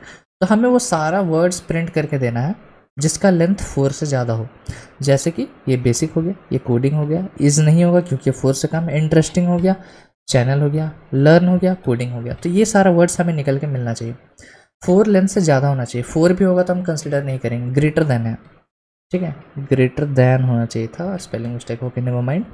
S1: तो हमें वो सारा वर्ड्स प्रिंट करके देना है जिसका लेंथ 4 से ज़्यादा हो। जैसे कि ये बेसिक हो गया, ये कोडिंग हो गया, इज नहीं होगा क्योंकि 4 से कम, इंटरेस्टिंग हो गया, चैनल हो गया, लर्न हो गया, कोडिंग हो गया। तो ये सारा वर्ड्स हमें निकल के मिलना चाहिए। 4 लेंथ से ज़्यादा होना चाहिए, 4 भी होगा तो हम कंसिडर नहीं करेंगे, ग्रेटर देन है। ठीक है, ग्रेटर देन होना चाहिए था, स्पेलिंग मिस्टेक हो गई, नेवर माइंड।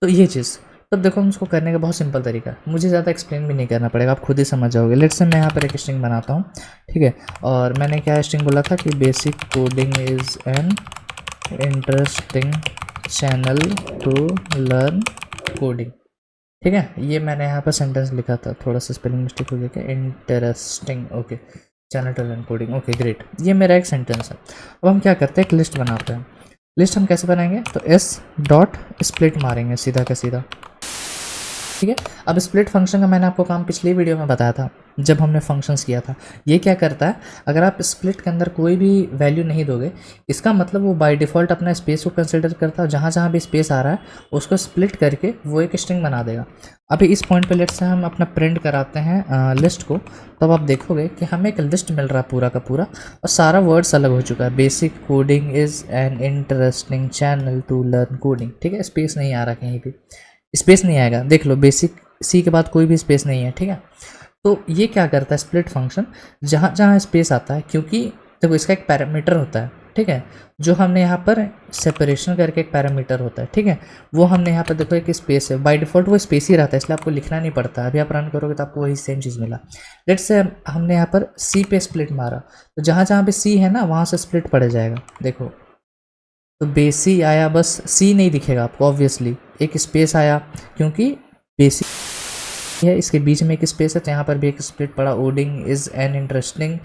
S1: तो ये चीज़, तब देखो हम इसको करने का बहुत सिंपल तरीका है, मुझे ज़्यादा एक्सप्लेन भी नहीं करना पड़ेगा, आप खुद ही समझ जाओगे। लेट्स से मैं यहाँ पर एक स्ट्रिंग बनाता हूँ। ठीक है, और मैंने क्या स्ट्रिंग बोला था कि basic coding is an interesting channel to learn coding. ठीक है, ये मैंने यहाँ पर सेंटेंस लिखा था, थोड़ा सा स्पेलिंग मिस्टेक हो गया, क्या interesting. Okay, channel to learn coding. Okay great, ये मेरा एक सेंटेंस है। अब हम क्या करते हैं, एक लिस्ट बनाते हैं। लिस्ट हम कैसे बनाएंगे तो S.split मारेंगे सीधा का सीधा। ठीक है, अब स्प्लिट फंक्शन का मैंने आपको काम पिछली वीडियो में बताया था जब हमने फंक्शंस किया था। ये क्या करता है, अगर आप स्प्लिट के अंदर कोई भी वैल्यू नहीं दोगे, इसका मतलब वो बाय डिफ़ॉल्ट अपना स्पेस को कंसिडर करता है, जहाँ जहाँ भी स्पेस आ रहा है उसको स्प्लिट करके वो एक स्ट्रिंग बना देगा। अभी इस पॉइंट पे लेट से हम अपना प्रिंट कराते हैं लिस्ट को, तब आप देखोगे कि हमें एक लिस्ट मिल रहा है पूरा का पूरा और सारा वर्ड्स अलग हो चुका है। Basic coding is an interesting channel to learn coding. ठीक है, स्पेस नहीं आ रहा, कहीं भी स्पेस नहीं आएगा, देख लो, बेसिक सी के बाद कोई भी स्पेस नहीं है। ठीक है, तो ये क्या करता है स्प्लिट फंक्शन, जहाँ जहाँ स्पेस आता है, क्योंकि देखो इसका एक पैरामीटर होता है। ठीक है, जो हमने यहाँ पर सेपरेशन करके एक पैरामीटर होता है। ठीक है, वो हमने यहाँ पर देखो एक स्पेस है, बाय डिफ़ॉल्ट वो स्पेस ही रहता है, इसलिए आपको लिखना नहीं पड़ता। अभी आप रन करोगे तो आपको वही सेम चीज़ मिला। लेट्स से हमने यहाँ पर सी पे स्प्लिट मारा, तो जहाँ जहाँ पे सी है ना वहाँ से स्प्लिट पड़ जाएगा। देखो तो बेसी आया, बस सी नहीं दिखेगा आपको, ऑब्वियसली एक स्पेस आया क्योंकि बेसिक है, इसके बीच में एक स्पेस है, तो यहाँ पर भी एक स्प्लिट पड़ा। Coding is an interesting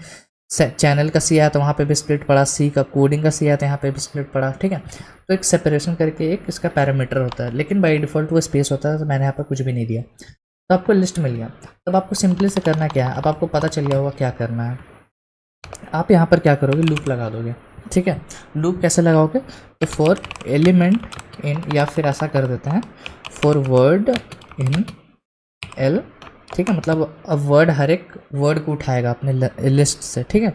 S1: channel का सी आया तो वहाँ पे भी स्प्लिट पड़ा, सी का कोडिंग का सी आया तो यहाँ पे भी स्प्लिट पड़ा। ठीक है, तो एक सेपरेशन करके एक इसका पैरामीटर होता है, लेकिन बाय डिफ़ॉल्ट वो स्पेस होता है, तो मैंने यहाँ पर कुछ भी नहीं दिया, तो आपको लिस्ट मिल गया। तब आपको सिंपली से करना क्या है, अब आपको पता चल गया होगा क्या करना है। आप यहाँ पर क्या करोगे, लूप लगा दोगे। ठीक है, लूप कैसे लगाओगे तो फॉर एलिमेंट इन, या फिर ऐसा कर देते हैं फॉर वर्ड इन एल। ठीक है, मतलब अब वर्ड हर एक वर्ड को उठाएगा अपने लिस्ट से। ठीक है,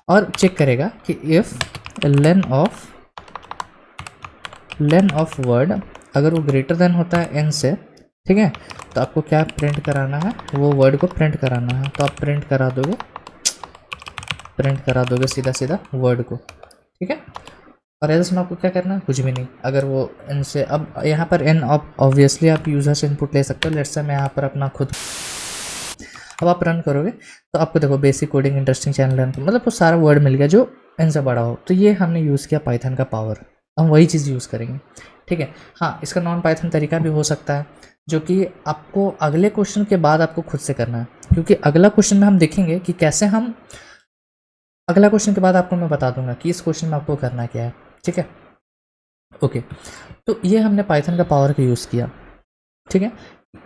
S1: और चेक करेगा कि इफ़ लेन ऑफ वर्ड अगर वो ग्रेटर देन होता है एन से, ठीक है, तो आपको क्या प्रिंट कराना है, वो वर्ड को प्रिंट कराना है। तो आप प्रिंट करा दोगे प्रिंट करा दोगे सीधा सीधा वर्ड को, ठीक है। और एल्स में आपको क्या करना है, कुछ भी नहीं। अगर वो इनसे अब यहाँ पर इन ऑब्वियसली आप यूज़र से इनपुट ले सकते हो। लेट्स से मैं यहाँ पर अपना खुद, अब आप रन करोगे तो आपको देखो basic coding interesting channel run, मतलब वो सारा वर्ड मिल गया जो इनसे बड़ा हो। तो ये हमने यूज़ किया पाइथन का पावर, हम वही चीज़ यूज़ करेंगे, ठीक है। हाँ, इसका नॉन पाइथन तरीका भी हो सकता है जो कि आपको अगले क्वेश्चन के बाद आपको खुद से करना है, क्योंकि अगला क्वेश्चन में हम देखेंगे कि कैसे हम, अगला क्वेश्चन के बाद आपको मैं बता दूंगा कि इस क्वेश्चन में आपको करना क्या है, ठीक है। ओके, तो ये हमने पाइथन का पावर का यूज़ किया, ठीक है।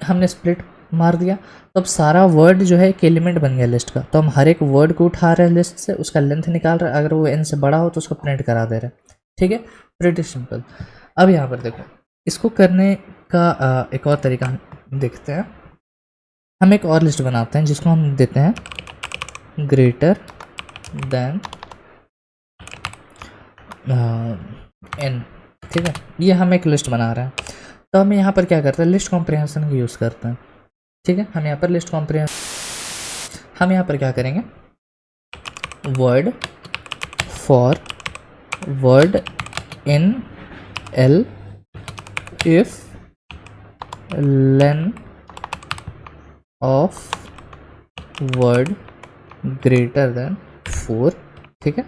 S1: हमने स्प्लिट मार दिया, तो अब सारा वर्ड जो है एक एलिमेंट बन गया लिस्ट का। तो हम हर एक वर्ड को उठा रहे हैं लिस्ट से, उसका लेंथ निकाल रहे हैं, अगर वो n से बड़ा हो तो उसको प्रिंट करा दे रहे हैं, ठीक है। Pretty simple. अब यहाँ पर देखो, इसको करने का एक और तरीका हम देखते हैं। हम एक और लिस्ट बनाते हैं जिसको हम देते हैं ग्रेटर देन n, ठीक है। ये हम एक लिस्ट बना रहे हैं, तो हम यहाँ पर क्या करते हैं, लिस्ट कॉम्प्रिहेंशन का यूज़ करते हैं, ठीक है। हम यहाँ पर लिस्ट कॉम्प्रिहेंशन, हम यहाँ पर क्या करेंगे, word for word in l if len of word greater than 4, ठीक है।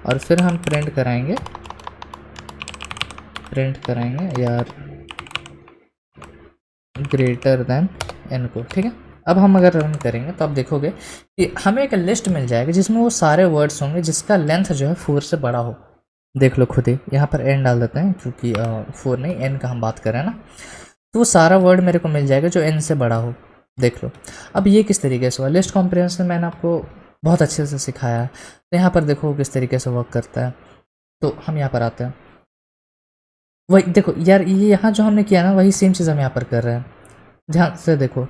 S1: और फिर हम प्रिंट कराएंगे यार ग्रेटर देन n को, ठीक है। अब हम अगर रन करेंगे तो आप देखोगे कि हमें एक लिस्ट मिल जाएगी जिसमें वो सारे वर्ड्स होंगे जिसका लेंथ जो है 4 से बड़ा हो। देख लो खुद ही, यहाँ पर n डाल देते हैं क्योंकि 4 नहीं n का हम बात कर रहे हैं ना। तो वो सारा वर्ड मेरे को मिल जाएगा जो n से बड़ा हो। देख लो, अब ये किस तरीके से हुआ, लिस्ट कॉम्प्रिहेंशन मैंने आपको बहुत अच्छे से सिखाया है। तो यहाँ पर देखो किस तरीके से वर्क करता है। तो हम यहाँ पर आते हैं, वही देखो यार, ये यहाँ जो हमने किया ना वही सेम चीज़ हम यहाँ पर कर रहे हैं। ध्यान से देखो,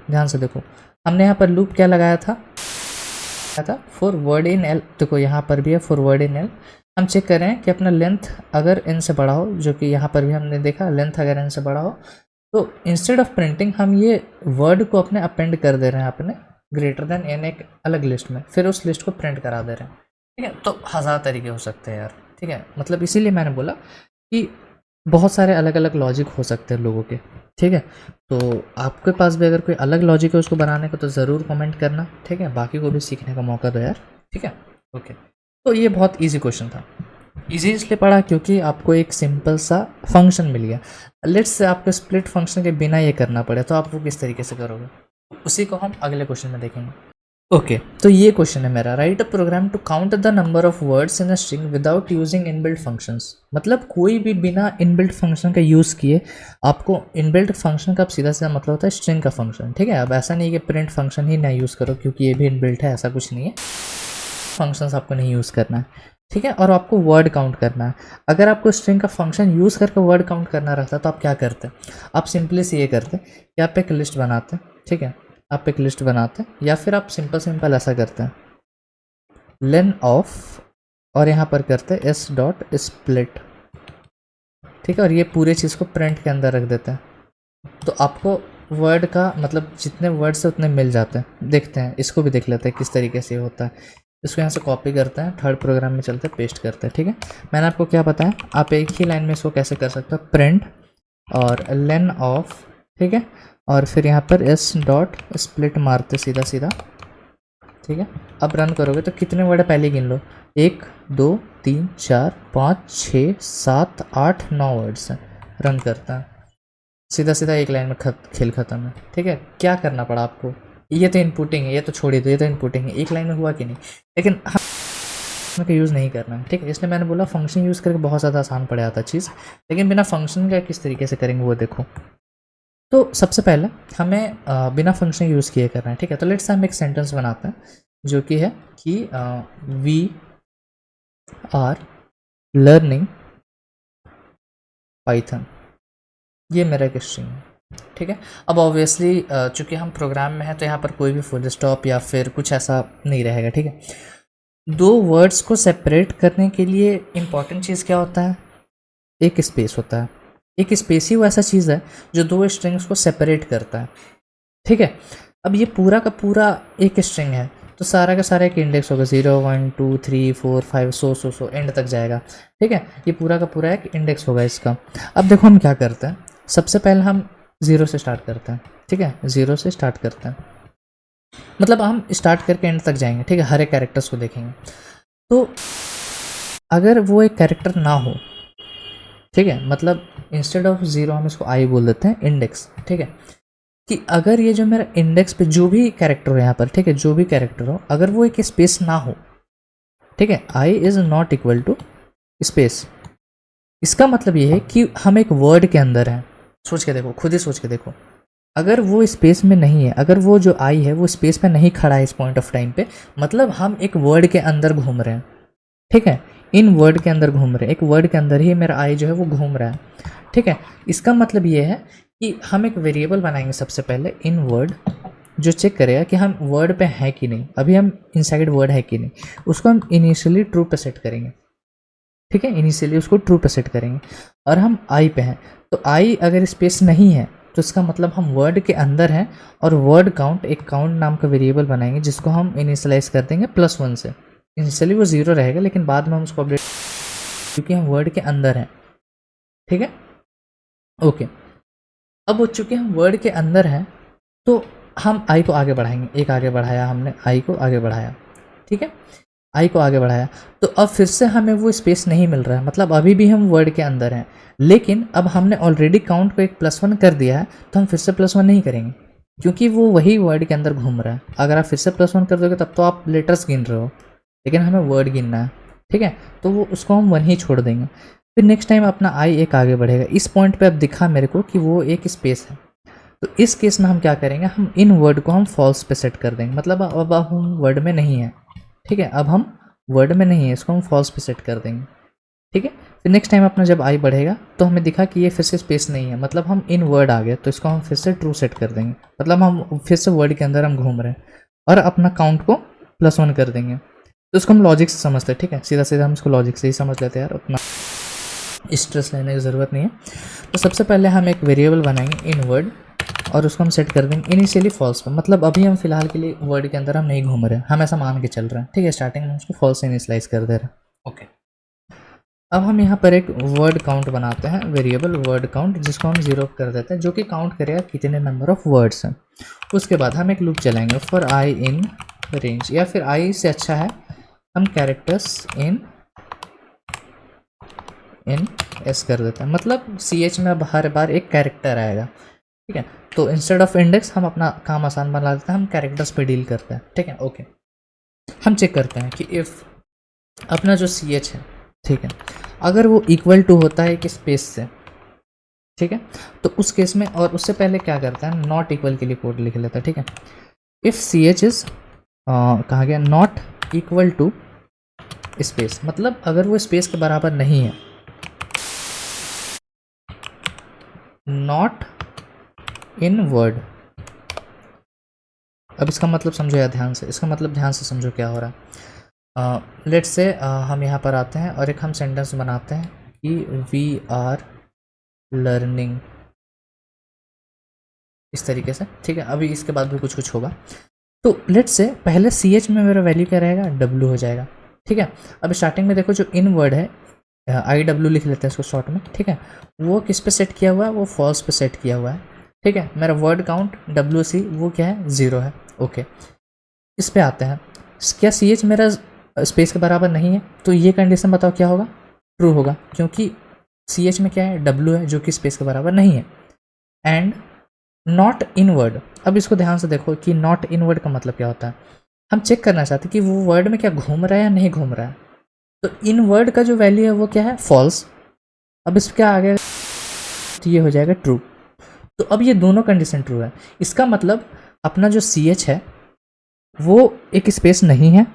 S1: हमने यहाँ पर लूप क्या लगाया था फॉर वर्ड इन l। देखो यहाँ पर भी है फॉर वर्ड इन l। हम चेक कर रहे हैं कि अपना लेंथ अगर n से बड़ा हो, जो कि यहाँ पर भी हमने देखा लेंथ अगर n से बड़ा हो, तो इंस्टेड ऑफ प्रिंटिंग हम ये वर्ड को अपने अपेंड कर दे रहे हैं अपने ग्रेटर देन n एक अलग लिस्ट में, फिर उस लिस्ट को प्रिंट करा दे रहे हैं, ठीक है। तो 1000 तरीके हो सकते हैं यार, ठीक है। मतलब इसीलिए मैंने बोला कि बहुत सारे अलग अलग लॉजिक हो सकते हैं लोगों के, ठीक है। तो आपके पास भी अगर कोई अलग लॉजिक है उसको बनाने को तो ज़रूर कमेंट करना, ठीक है। बाकी को भी सीखने का मौका दो यार, ठीक है। ओके, तो ये बहुत इजी क्वेश्चन था। इजी इसलिए पढ़ा क्योंकि आपको एक सिंपल सा फंक्शन मिल गया। लेट्स से आपको स्प्लिट फंक्शन के बिना ये करना पड़े तो आप वो किस तरीके से करोगे, उसी को हम अगले क्वेश्चन में देखेंगे। ओके, तो ये क्वेश्चन है मेरा, write a program to count the number of words in a string without using inbuilt functions. मतलब कोई भी बिना इनबिल्ट फंक्शन का यूज़ किए, आपको इनबिल्ट फंक्शन का सीधा सीधा मतलब होता है स्ट्रिंग का फंक्शन, ठीक है। अब ऐसा नहीं कि प्रिंट फंक्शन ही ना यूज़ करो क्योंकि ये भी इनबिल्ट है, ऐसा कुछ नहीं है। फंक्शंस आपको नहीं यूज़ करना है, ठीक है। और आपको वर्ड काउंट करना है। अगर आपको स्ट्रिंग का फंक्शन यूज़ करके वर्ड काउंट करना रहता तो आप क्या करते, आप सिंपली से ये करते कि आप एक लिस्ट बनाते, ठीक है। आप एक लिस्ट बनाते हैं या फिर आप सिंपल ऐसा करते हैं लेन ऑफ, और यहाँ पर करते हैं एस डॉट स्प्लिट, ठीक है। और ये पूरे चीज़ को प्रिंट के अंदर रख देते हैं। तो आपको वर्ड का मतलब जितने वर्ड्स है उतने मिल जाते हैं। देखते हैं, इसको भी देख लेते हैं किस तरीके से होता है। इसको यहाँ से कॉपी करते हैं, थर्ड प्रोग्राम में चलते हैं, पेस्ट करते हैं, ठीक है। मैंने आपको क्या बताया, आप एक ही लाइन में इसको कैसे कर सकते हो, प्रिंट और लेन ऑफ, ठीक है। और फिर यहाँ पर एस डॉट स्प्लिट मारते सीधा, ठीक है। अब रन करोगे तो कितने वर्ड पहले गिन लो, 1 2 3 4 5 6 7 8 9 वर्ड्स हैं। रन करता है सीधा एक लाइन में खेल खत्म है, ठीक है। क्या करना पड़ा आपको, ये तो इनपुटिंग है, ये तो छोड़िए, तो ये तो इनपुटिंग है, एक लाइन में हुआ कि नहीं, लेकिन हम का यूज़ नहीं करना है, ठीक है। इसलिए मैंने बोला फंक्शन यूज़ करके बहुत ज़्यादा आसान पड़ जाता चीज़, लेकिन बिना फंक्शन का किस तरीके से करेंगे वो देखो। तो सबसे पहले हमें बिना फंक्शन यूज़ किए करना है, ठीक है। तो लेट्स हम एक सेंटेंस बनाते हैं जो कि है कि वी आर लर्निंग पाइथन। ये मेरा एक स्ट्रिंग है, ठीक है। अब ऑब्वियसली चूँकि हम प्रोग्राम में हैं तो यहाँ पर कोई भी फुल स्टॉप या फिर कुछ ऐसा नहीं रहेगा, ठीक है। दो वर्ड्स को सेपरेट करने के लिए इम्पॉर्टेंट चीज़ क्या होता है, एक स्पेस होता है। एक स्पेस ही वो ऐसा चीज़ है जो दो स्ट्रिंग्स को सेपरेट करता है, ठीक है। अब ये पूरा का पूरा एक स्ट्रिंग है तो तो सारा का सारा एक इंडेक्स होगा, 0 1 2 3 4 5 100 एंड तक जाएगा। ठीक है, ये पूरा का पूरा एक इंडेक्स होगा इसका। अब देखो हम क्या करते हैं, सबसे पहले हम 0 से स्टार्ट करते हैं। ठीक है, 0 से स्टार्ट करते हैं, मतलब हम स्टार्ट करके एंड तक जाएंगे। ठीक है, हर एक कैरेक्टर्स को देखेंगे। तो अगर वो एक कैरेक्टर ना हो, ठीक है, मतलब इंस्टेड ऑफ 0 हम इसको आई बोल देते हैं, इंडेक्स। ठीक है, कि अगर ये जो मेरा इंडेक्स पे जो भी कैरेक्टर हो यहाँ पर, ठीक है, जो भी कैरेक्टर हो, अगर वो एक स्पेस ना हो, ठीक है, i is not equal to space, इसका मतलब ये है कि हम एक वर्ड के अंदर हैं। सोच के देखो, खुद ही सोच के देखो, अगर वो स्पेस में नहीं है, अगर वो जो आई है वो स्पेस पे नहीं खड़ा है इस पॉइंट ऑफ टाइम पे, मतलब हम एक वर्ड के अंदर घूम रहे हैं। ठीक है, इन वर्ड के अंदर घूम रहे हैं, एक वर्ड के अंदर ही मेरा आई जो है वो घूम रहा है। ठीक है, इसका मतलब ये है कि हम एक वेरिएबल बनाएंगे सबसे पहले इन वर्ड, जो चेक करेगा कि हम वर्ड पे हैं कि नहीं, अभी हम इनसाइड वर्ड है कि नहीं, उसको हम इनिशियली ट्रू पे सेट करेंगे। ठीक है, इनिशियली उसको ट्रू पे सेट करेंगे, और हम आई पे हैं, तो आई अगर स्पेस नहीं है तो इसका मतलब हम वर्ड के अंदर हैं, और वर्ड काउंट, एक काउंट नाम का वेरिएबल बनाएंगे जिसको हम इनिशियलाइज कर देंगे +1 से। इनिशियली वो 0 रहेगा, लेकिन बाद में हम उसको अपडेट, क्योंकि हम वर्ड के अंदर हैं। ठीक है, ओके। अब वो चूँकि हम वर्ड के अंदर हैं, तो हम आई को आगे बढ़ाएंगे, एक आगे बढ़ाया हमने, आई को आगे बढ़ाया। ठीक है, आई को आगे बढ़ाया, तो अब फिर से हमें वो स्पेस नहीं मिल रहा है, मतलब अभी भी हम वर्ड के अंदर हैं, लेकिन अब हमने ऑलरेडी काउंट को एक +1 कर दिया है, तो हम फिर से +1 नहीं करेंगे, क्योंकि वो वही वर्ड के अंदर घूम रहा है। अगर आप फिर से +1 कर दोगे तब तो आप लेटर्स गिन रहे हो, लेकिन हमें वर्ड गिनना है। ठीक है, तो वो उसको हम 1 ही छोड़ देंगे। फिर नेक्स्ट टाइम अपना आई एक आगे बढ़ेगा, इस पॉइंट पे अब दिखा मेरे को कि वो एक स्पेस है, तो इस केस में हम क्या करेंगे, हम इन वर्ड को हम फॉल्स पे सेट कर देंगे, मतलब अब हम वर्ड में नहीं है। ठीक है, अब हम वर्ड में नहीं है, इसको हम फॉल्स पे सेट कर देंगे। ठीक है, फिर नेक्स्ट टाइम अपना जब आई बढ़ेगा तो हमें दिखा कि ये फिर से स्पेस नहीं है, मतलब हम इन वर्ड आ गए, तो इसको हम फिर से ट्रू सेट कर देंगे, मतलब हम फिर से वर्ड के अंदर हम घूम रहे हैं, और अपना काउंट को +1 कर देंगे। तो इसको हम लॉजिक से समझते हैं। ठीक है, सीधा सीधा हम इसको लॉजिक से ही समझ लेते हैं यार, उतना स्ट्रेस लेने की ज़रूरत नहीं है। तो सबसे पहले हम एक वेरिएबल बनाएंगे इन वर्ड, और उसको हम सेट कर देंगे इनिशियली फॉल्स पे, मतलब अभी हम फिलहाल के लिए वर्ड के अंदर हम नहीं घूम रहे हैं, हम ऐसा मान के चल रहे हैं। ठीक है, स्टार्टिंग में उसको फॉल्स इनिशियलाइज कर दे रहे हैं। ओके, अब हम यहाँ पर एक वर्ड काउंट बनाते हैं, वेरिएबल वर्ड काउंट, जिसको हम 0 कर देते हैं, जो कि काउंट करेगा कितने नंबर ऑफ वर्ड्स हैं। उसके बाद हम एक लूप चलाएंगे फॉर आई इन रेंज, या फिर आई से अच्छा है हम कैरेक्टर्स इन एस कर देते हैं, मतलब CH में अब हर बार एक कैरेक्टर आएगा। ठीक है, तो इंस्टेड ऑफ इंडेक्स हम अपना काम आसान बना देते हैं, हम कैरेक्टर्स पे डील करते हैं। ठीक है, ओके। हम चेक करते हैं कि इफ़ अपना जो CH है, ठीक है, अगर वो इक्वल टू होता है एक स्पेस से, ठीक है, तो उस केस में, और उससे पहले क्या करता है, नॉट इक्वल के लिए कोड लिख लेता है। ठीक है, इफ़ CH इज़ कहाँ गया, नॉट इक्वल टू स्पेस, मतलब अगर वो स्पेस के बराबर नहीं है, नॉट इन वर्ड। अब इसका मतलब समझो यार ध्यान से, इसका मतलब ध्यान से समझो क्या हो रहा है। लेट्स से हम यहाँ पर आते हैं और एक हम सेंटेंस बनाते हैं कि वी आर लर्निंग, इस तरीके से। ठीक है, अभी इसके बाद भी कुछ कुछ होगा। तो लेट्स से पहले CH में मेरा वैल्यू क्या रहेगा, W हो जाएगा। ठीक है, अब स्टार्टिंग में देखो जो इन वर्ड है, IW लिख लेते हैं इसको शॉर्ट में। ठीक है, वो किस पे सेट किया हुआ है, वो फॉल्स पे सेट किया हुआ है। ठीक है, मेरा वर्ड काउंट WC वो क्या है, 0 है। ओके, इस पे आते हैं, क्या CH मेरा स्पेस के बराबर नहीं है, तो ये कंडीशन बताओ क्या होगा, ट्रू होगा, क्योंकि CH में क्या है, W है, जो कि स्पेस के बराबर नहीं है। एंड नॉट इन वर्ड, अब इसको ध्यान से देखो कि नॉट इन वर्ड का मतलब क्या होता है। हम चेक करना चाहते हैं कि वो वर्ड में क्या घूम रहा है या नहीं घूम रहा है, तो इन वर्ड का जो वैल्यू है वो क्या है, फॉल्स। अब इस क्या आ गया, तो ये हो जाएगा ट्रू। तो अब ये दोनों कंडीशन ट्रू है, इसका मतलब अपना जो CH है वो एक स्पेस नहीं है,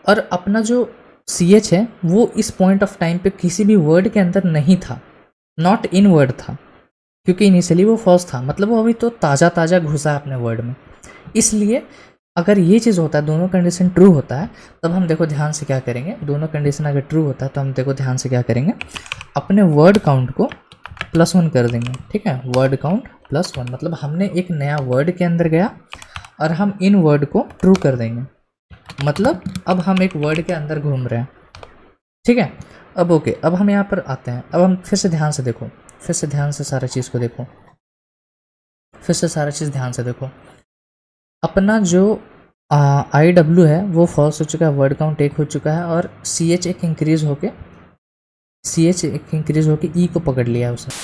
S1: और अपना जो CH है वो इस पॉइंट ऑफ टाइम पे किसी भी वर्ड के अंदर नहीं था, नॉट इन वर्ड था, क्योंकि इनिशियली वो फॉल्स था, मतलब वो अभी तो ताज़ा ताज़ा घुसा है अपने वर्ड में। इसलिए अगर ये चीज़ होता है, दोनों कंडीशन ट्रू होता है, तब हम देखो ध्यान से क्या करेंगे, दोनों कंडीशन अगर ट्रू होता है तो हम देखो ध्यान से क्या करेंगे, अपने वर्ड काउंट को +1 कर देंगे। ठीक है, वर्ड काउंट +1, मतलब हमने एक नया वर्ड के अंदर गया और हम इन वर्ड को ट्रू कर देंगे। मतलब अब हम एक वर्ड के अंदर घूम रहे हैं, ठीक है। अब ओके, अब हम यहाँ पर आते हैं। अब हम फिर से ध्यान से देखो, फिर से ध्यान से सारा चीज़ को देखो, फिर से सारा चीज़ ध्यान से देखो। अपना जो आई डब्ल्यू है वो फॉल्स हो चुका है, वर्ड काउंट 1 हो चुका है, और सी एच एक इंक्रीज होके ई को पकड़ लिया है उसने।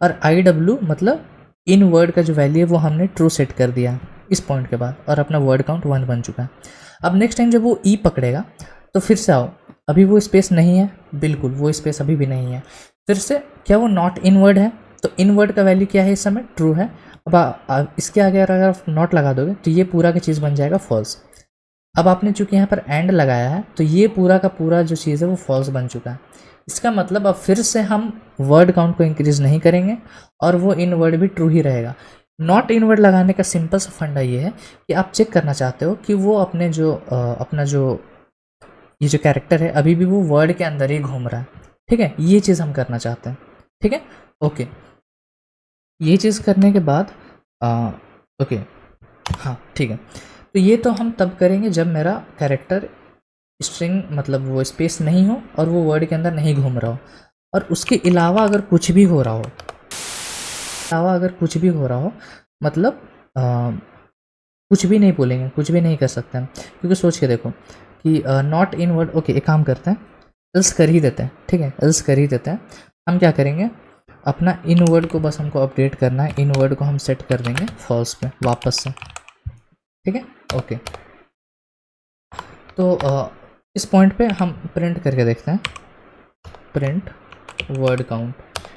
S1: और आई डब्ल्यू मतलब इन वर्ड का जो वैल्यू है वो हमने ट्रू सेट कर दिया है इस पॉइंट के बाद, और अपना वर्ड काउंट 1 बन चुका है। अब नेक्स्ट टाइम जब वो ई पकड़ेगा तो फिर से आओ, अभी वो स्पेस नहीं है, बिल्कुल वो स्पेस अभी भी नहीं है। फिर से क्या वो नॉट इन वर्ड है, तो इन वर्ड का वैल्यू क्या है इस समय, ट्रू है। अब इसके आगे अगर आप नॉट लगा दोगे तो ये पूरा का चीज़ बन जाएगा फॉल्स। अब आपने चूंकि यहाँ पर एंड लगाया है तो ये पूरा का पूरा जो चीज़ है वो फॉल्स बन चुका है। इसका मतलब अब फिर से हम वर्ड काउंट को इंक्रीज नहीं करेंगे और वो इन वर्ड भी ट्रू ही रहेगा। नॉट इन वर्ड लगाने का सिंपल सा फंडा ये है कि आप चेक करना चाहते हो कि वो अपने जो अपना जो ये जो कैरेक्टर है अभी भी वो वर्ड के अंदर ही घूम रहा है, ठीक है। ये चीज़ हम करना चाहते हैं, ठीक है। ओके, ये चीज़ करने के बाद ओके हाँ ठीक है। तो ये तो हम तब करेंगे जब मेरा कैरेक्टर स्ट्रिंग मतलब वो स्पेस नहीं हो और वो वर्ड के अंदर नहीं घूम रहा हो। और उसके अलावा अगर कुछ भी हो रहा हो, मतलब कुछ भी नहीं बोलेंगे, कुछ भी नहीं कर सकते हैं, क्योंकि सोच के देखो कि नॉट इन वर्ड। ओके, एक काम करते हैं, एल्स कर ही देते हैं, ठीक है, एल्स कर ही देते हैं। हम क्या करेंगे, अपना इन वर्ड को बस हमको अपडेट करना है, इन वर्ड को हम सेट कर देंगे फॉल्स पे वापस से, ठीक है। ओके, तो इस पॉइंट पे हम प्रिंट करके देखते हैं, प्रिंट वर्ड काउंट,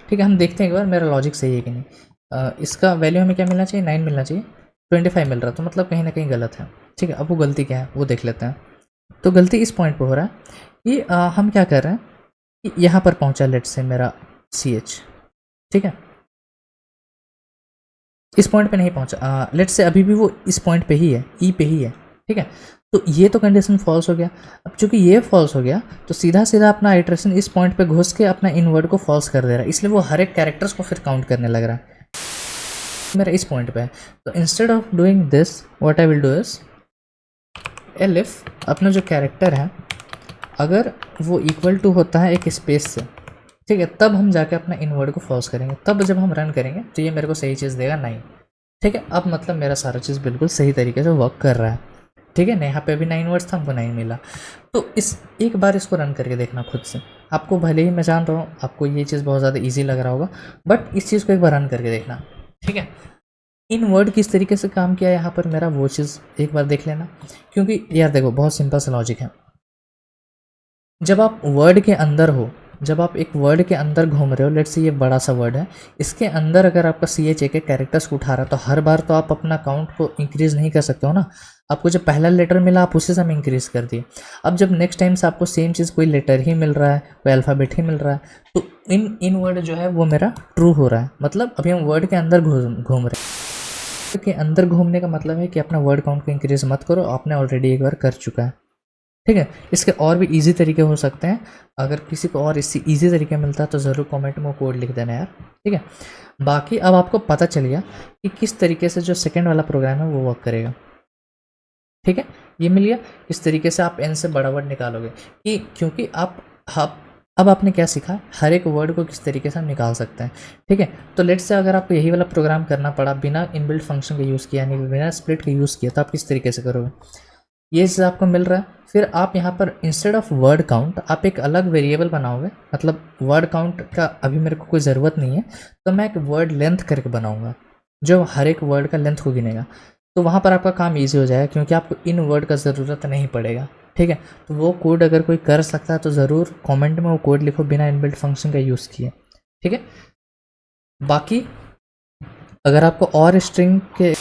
S1: ठीक है। हम देखते हैं एक बार मेरा लॉजिक सही है कि नहीं। इसका वैल्यू हमें क्या मिलना चाहिए, 9 मिलना चाहिए, 25 मिल रहा, तो मतलब कहीं ना कहीं गलत है, ठीक है। अब वो गलती क्या है वो देख लेते हैं। तो गलती इस पॉइंट पे हो रहा है कि हम क्या कर रहे हैं कि यहाँ पर पहुँचा लेट से मेरा CH, ठीक है, इस पॉइंट पे नहीं पहुँचा, लेट से अभी भी वो इस पॉइंट पे ही है, ई पे ही है, ठीक है। तो ये तो कंडीशन फॉल्स हो गया। अब चूंकि ये फॉल्स हो गया तो सीधा सीधा अपना आइटरेशन इस पॉइंट पे घुस के अपना इन वर्ड को फॉल्स कर दे रहा है, इसलिए वो हर एक कैरेक्टर्स को फिर काउंट करने लग रहा है। मेरा इस पॉइंट पे है, तो instead of doing this what I will do is elif अपना जो कैरेक्टर है अगर वो इक्वल टू होता है एक स्पेस से, ठीक है, तब हम जाके अपना इन वर्ड को फॉल्स करेंगे। तब जब हम रन करेंगे तो ये मेरे को सही चीज़ देगा 9, ठीक है। अब मतलब मेरा सारा चीज़ बिल्कुल सही तरीके से वर्क कर रहा है, ठीक है ना। यहाँ पे अभी 9 वर्ड्स था, हमको 9 मिला। तो इस एक बार इसको रन करके देखना खुद से। आपको भले ही मैं जान रहा हूँ आपको ये चीज़ बहुत ज़्यादा ईजी लग रहा होगा, बट इस चीज़ को एक बार रन करके देखना, ठीक है। इन वर्ड किस तरीके से काम किया यहाँ पर मेरा वो चीज़ एक बार देख लेना, क्योंकि यार देखो बहुत सिंपल सा लॉजिक है। जब आप वर्ड के अंदर हो, जब आप एक वर्ड के अंदर घूम रहे हो, लेट्स से ये बड़ा सा वर्ड है, इसके अंदर अगर आपका CH एक कैरेक्टर्स को उठा रहा है तो हर बार तो आप अपना काउंट को इंक्रीज़ नहीं कर सकते हो ना। आपको जब पहला लेटर मिला आप उसी समय इंक्रीज़ कर दिए। अब जब नेक्स्ट टाइम से आपको सेम चीज़ कोई लेटर ही मिल रहा है, कोई अल्फ़ाबेट ही मिल रहा है, तो इन वर्ड जो है वो मेरा ट्रू हो रहा है। मतलब अभी हम वर्ड के अंदर घूम रहे हैं। के अंदर घूमने का मतलब है कि अपना वर्ड काउंट को इंक्रीज़ मत करो, आपने ऑलरेडी एक बार कर चुका है, ठीक है। इसके और भी इजी तरीके हो सकते हैं, अगर किसी को और इससे इजी तरीके मिलता है तो ज़रूर कमेंट में कोड लिख देना यार, ठीक है। बाकी अब आपको पता चल गया कि किस तरीके से जो सेकंड वाला प्रोग्राम है वो वर्क करेगा, ठीक है। ये मिल गया, इस तरीके से आप n से बड़ा वर्ड निकालोगे कि क्योंकि आप अब आपने क्या सीखा, हर एक वर्ड को किस तरीके से हम निकाल सकते हैं, ठीक है। तो लेट्स से अगर आपको यही वाला प्रोग्राम करना पड़ा बिना इनबिल्ट फंक्शन का यूज़ किया, यानी बिना स्प्लिट का यूज़ किया, तो आप किस तरीके से करोगे, ये चीज़ आपको मिल रहा है। फिर आप यहाँ पर इंस्टेड ऑफ वर्ड काउंट आप एक अलग वेरिएबल बनाओगे, मतलब वर्ड काउंट का अभी मेरे को कोई ज़रूरत नहीं है, तो मैं एक वर्ड लेंथ करके बनाऊँगा जो हर एक वर्ड का लेंथ को गिनेगा। तो वहाँ पर आपका काम इजी हो जाएगा क्योंकि आपको इन वर्ड का ज़रूरत नहीं पड़ेगा, ठीक है। तो वो कोड अगर कोई कर सकता है तो ज़रूर कमेंट में वो कोड लिखो बिना इनबिल्ट फंक्शन का यूज़ किए, ठीक है। बाकी अगर आपको और स्ट्रिंग के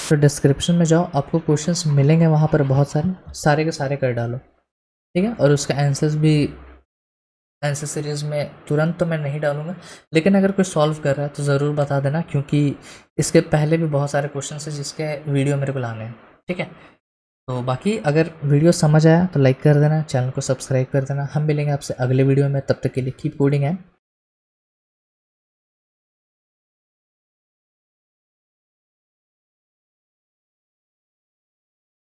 S1: तो डिस्क्रिप्शन में जाओ, आपको क्वेश्चंस मिलेंगे वहाँ पर बहुत सारे के सारे कर डालो, ठीक है। और उसका आंसर्स भी आंसर सीरीज़ में तुरंत तो मैं नहीं डालूंगा, लेकिन अगर कोई सॉल्व कर रहा है तो ज़रूर बता देना, क्योंकि इसके पहले भी बहुत सारे क्वेश्चन हैं जिसके वीडियो मेरे को लाने हैं, ठीक है। तो बाकी अगर वीडियो समझ आया तो लाइक कर देना, चैनल को सब्सक्राइब कर देना। हम मिलेंगे आपसे अगले वीडियो में, तब तक के लिए कीप कोडिंग एंड